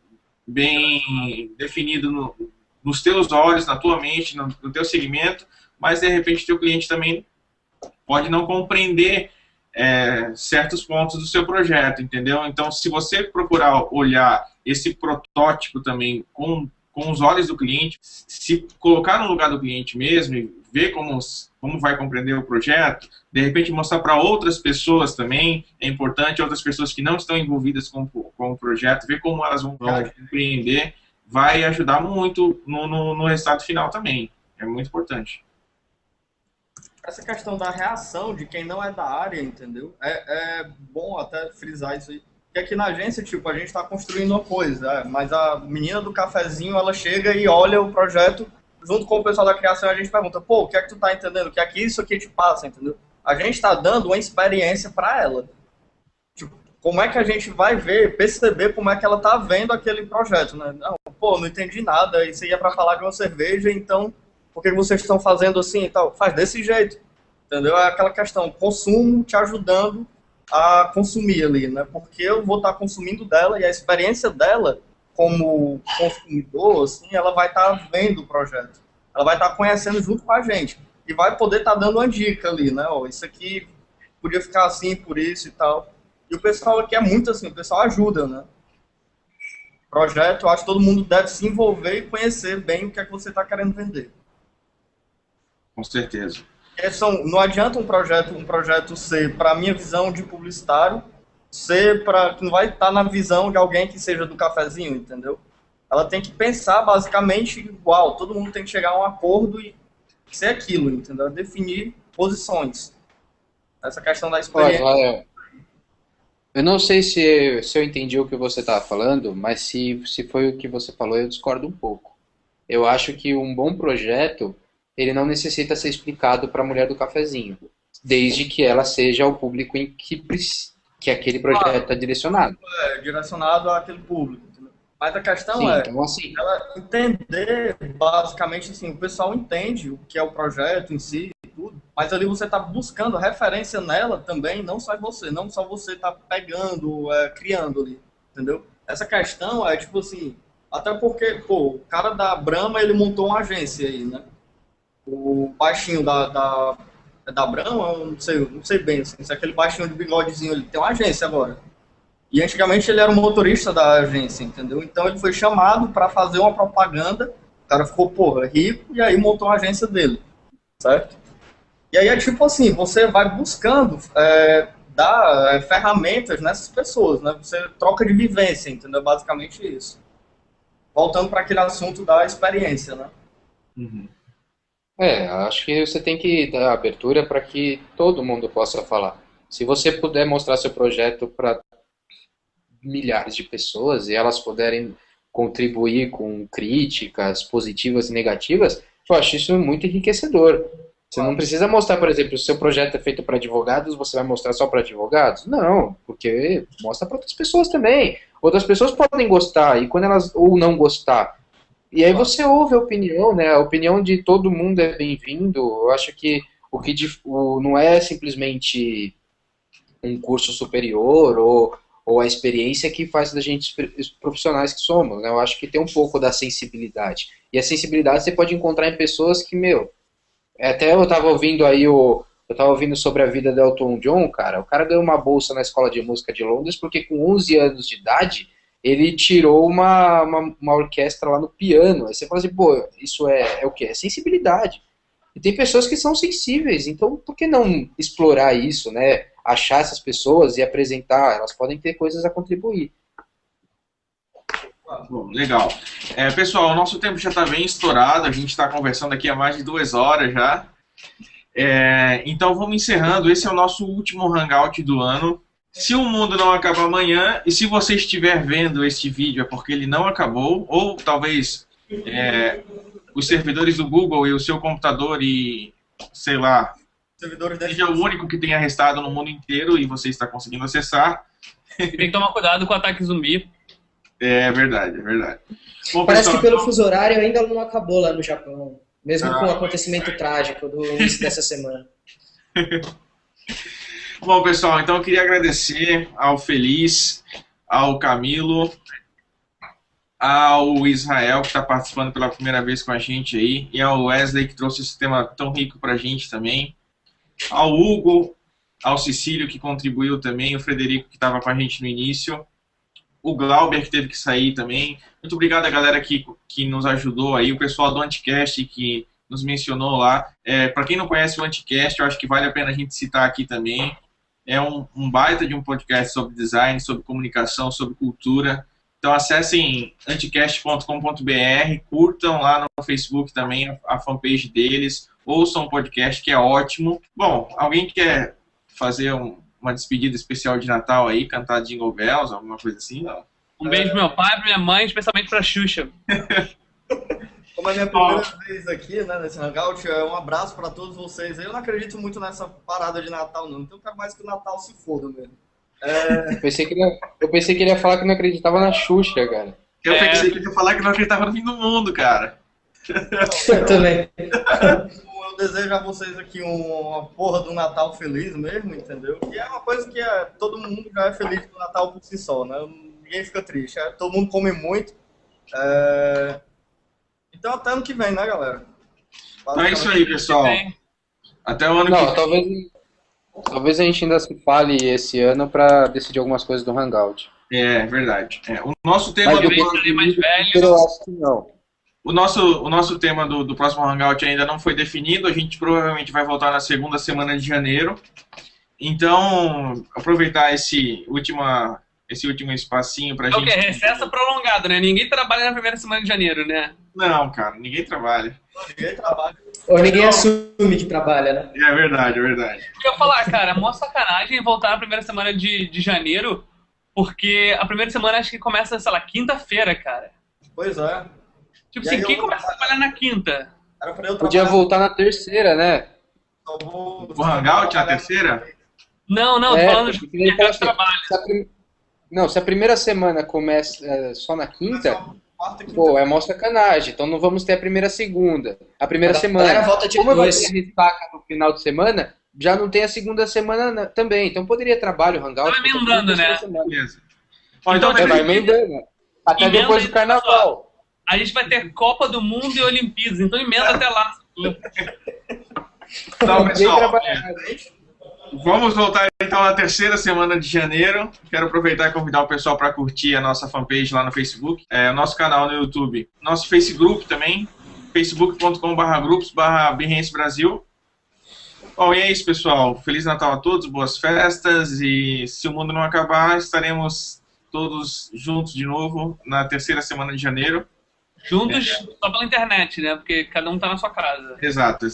definido nos teus olhos, na tua mente, no teu segmento, mas de repente teu cliente também pode não compreender certos pontos do seu projeto, entendeu? Então, se você procurar olhar esse protótipo também com os olhos do cliente, se colocar no lugar do cliente mesmo e ver como vai compreender o projeto, de repente mostrar para outras pessoas também, é importante, outras pessoas que não estão envolvidas com o projeto, ver como elas vão compreender, vai ajudar muito no resultado final também. É muito importante. Essa questão da reação de quem não é da área, entendeu? É bom até frisar isso aí. Porque aqui na agência, tipo, a gente está construindo uma coisa, mas a menina do cafezinho, ela chega e olha o projeto junto com o pessoal da criação e a gente pergunta, pô, o que é que tu tá entendendo? O que é que isso aqui te passa, entendeu? A gente está dando uma experiência para ela. Tipo, como é que a gente vai perceber como é que ela tá vendo aquele projeto, né? Não, pô, não entendi nada, isso aí é para falar de uma cerveja, então por que vocês estão fazendo assim e tal? Faz desse jeito, entendeu? É aquela questão, consumo te ajudando a consumir ali, né? Porque eu vou estar consumindo dela e a experiência dela como consumidor, assim, ela vai estar vendo o projeto. Ela vai estar conhecendo junto com a gente e vai poder estar dando uma dica ali, né? Ó, isso aqui podia ficar assim por isso e tal. E o pessoal aqui é muito assim, o pessoal ajuda, né? Projeto, eu acho que todo mundo deve se envolver e conhecer bem o que é que você está querendo vender. Com certeza. Não adianta um projeto ser, para a minha visão de publicitário, ser para que não vai estar na visão de alguém que seja do cafezinho, entendeu? Ela tem que pensar basicamente igual, todo mundo tem que chegar a um acordo e ser aquilo, entendeu? Definir posições. Essa questão da experiência. Eu não sei se eu entendi o que você estava falando, mas se foi o que você falou, eu discordo um pouco. Eu acho que um bom projeto, ele não necessita ser explicado para a mulher do cafezinho, desde que ela seja o público em que aquele projeto está direcionado. Direcionado àquele público. Entendeu? Mas a questão Sim, então, assim, ela entender, basicamente, assim, o pessoal entende o que é o projeto em si e tudo, mas ali você está buscando referência nela também, não só você está pegando, criando ali, entendeu? Essa questão é, tipo assim, até porque, pô, o cara da Brahma, ele montou uma agência aí, né? O baixinho da Brahma, eu não sei bem, assim, se é aquele baixinho de bigodezinho, ele tem uma agência agora. E antigamente ele era o motorista da agência, entendeu? Então ele foi chamado para fazer uma propaganda, o cara ficou, porra, rico, e aí montou a agência dele, certo? E aí é tipo assim, você vai buscando dar ferramentas nessas pessoas, né? Você troca de vivência, entendeu? Basicamente isso. Voltando para aquele assunto da experiência, né? Uhum. Acho que você tem que dar abertura para que todo mundo possa falar. Se você puder mostrar seu projeto para milhares de pessoas e elas puderem contribuir com críticas positivas e negativas, eu acho isso muito enriquecedor. Você não precisa mostrar, por exemplo, se o seu projeto é feito para advogados, você vai mostrar só para advogados? Não, porque mostra para outras pessoas também. Outras pessoas podem gostar, e quando elas ou não gostar, e aí você ouve a opinião, né? A opinião de todo mundo é bem-vindo. Eu acho que não é simplesmente um curso superior ou a experiência que faz da gente profissionais que somos, né? Eu acho que tem um pouco da sensibilidade. E a sensibilidade você pode encontrar em pessoas que, até eu tava ouvindo aí sobre a vida do Elton John, cara. O cara ganhou uma bolsa na Escola de Música de Londres porque com 11 anos de idade ele tirou uma orquestra lá no piano. Aí você fala assim, pô, isso é o quê? É sensibilidade. E tem pessoas que são sensíveis, então por que não explorar isso, né? Achar essas pessoas e apresentar, elas podem ter coisas a contribuir. Bom, legal. Pessoal, o nosso tempo já está bem estourado, a gente está conversando aqui há mais de 2 horas já. Então vamos encerrando, esse é o nosso último Hangout do ano. Se o mundo não acabar amanhã, e se você estiver vendo este vídeo é porque ele não acabou, ou talvez os servidores do Google e o seu computador e, sei lá, seja o único que tenha restado no mundo inteiro e você está conseguindo acessar. Tem que tomar cuidado com o ataque zumbi. É verdade, é verdade. Bom, parece pessoal, que pelo fuso horário ainda não acabou lá no Japão, mesmo com o acontecimento trágico do início dessa semana. Bom, pessoal, então eu queria agradecer ao Feliz ao Camilo, ao Israel, que está participando pela primeira vez com a gente aí, e ao Wesley, que trouxe esse tema tão rico para a gente também, ao Hugo, ao Cecílio, que contribuiu também, o Frederico, que estava com a gente no início, o Glauber, que teve que sair também. Muito obrigado a galera que nos ajudou aí, o pessoal do Anticast, que nos mencionou lá. Para quem não conhece o Anticast, eu acho que vale a pena a gente citar aqui também. É um baita de um podcast sobre design, sobre comunicação, sobre cultura. Então acessem anticast.com.br, curtam lá no Facebook também a fanpage deles, ouçam o podcast, que é ótimo. Bom, alguém quer fazer uma despedida especial de Natal aí, cantar Jingle Bells, alguma coisa assim? Não? Um beijo pro meu pai, pra minha mãe, especialmente pra Xuxa. Como é a minha primeira vez aqui, né, nesse Hangout, um abraço pra todos vocês. Eu não acredito muito nessa parada de Natal, não. Então eu quero mais que o Natal se foda mesmo. Eu pensei que ele ia falar que não acreditava na Xuxa, cara. Eu pensei que ele ia falar que não acreditava no fim do mundo, cara. Eu também. Eu desejo a vocês aqui uma porra do Natal feliz mesmo, entendeu? E é uma coisa que todo mundo já é feliz com o Natal por si só, né? Ninguém fica triste. Todo mundo come muito. Então até ano que vem, né, galera? Então é isso aí, pessoal. Até o ano que vem. Talvez a gente ainda se fale esse ano para decidir algumas coisas do Hangout. É verdade. O nosso tema Mas do mais velho. eu acho que não. O nosso tema do próximo Hangout ainda não foi definido. A gente provavelmente vai voltar na segunda semana de janeiro. Então, aproveitar esse último espacinho pra gente... É o quê? Recesso prolongado, né? Ninguém trabalha na primeira semana de janeiro, né? Não, cara, ninguém trabalha. Ninguém trabalha. Ou ninguém assume que trabalha, né? É verdade, é verdade. Eu ia falar, cara, mó sacanagem voltar na primeira semana de janeiro, porque a primeira semana acho que começa, sei lá, quinta-feira, cara. Pois é. Tipo assim, quem começa a trabalhar na quinta? Era pra eu Podia trabalhar. voltar na terceira, né? O Hangout na terceira? Não, tô falando de porque ele fala mercado de assim, trabalho. Não, se a primeira semana começa só na quinta, Quarta, quinta. pô, é mó sacanagem. Então não vamos ter a primeira segunda. A primeira semana. Volta de Como vai dois. ter ressaca no final de semana, já não tem a segunda semana também. Então poderia trabalho, Hangout. Vai emendando, né? Beleza. Ó, então, Então, Vai emendando. Até Emenda depois do aí, carnaval. A gente vai ter Copa do Mundo e Olimpíadas, então emenda até lá. então, Ninguém pessoal, trabalha. vamos voltar então na terceira semana de janeiro. Quero aproveitar e convidar o pessoal para curtir a nossa fanpage lá no Facebook, o nosso canal no YouTube, nosso Facebook também, facebook.com/grupos/Behance Brasil. Bom, e é isso, pessoal. Feliz Natal a todos, boas festas, e se o mundo não acabar, estaremos todos juntos de novo na terceira semana de janeiro. Juntos só pela internet, né? Porque cada um tá na sua casa. Exato.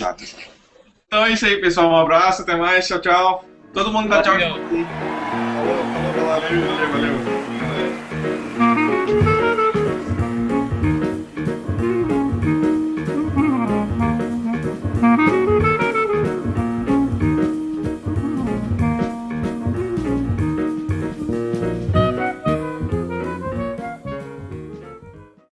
Então é isso aí, pessoal. Um abraço, até mais, tchau, tchau. Todo mundo dá tchau. Valeu. Valeu, galera. Valeu.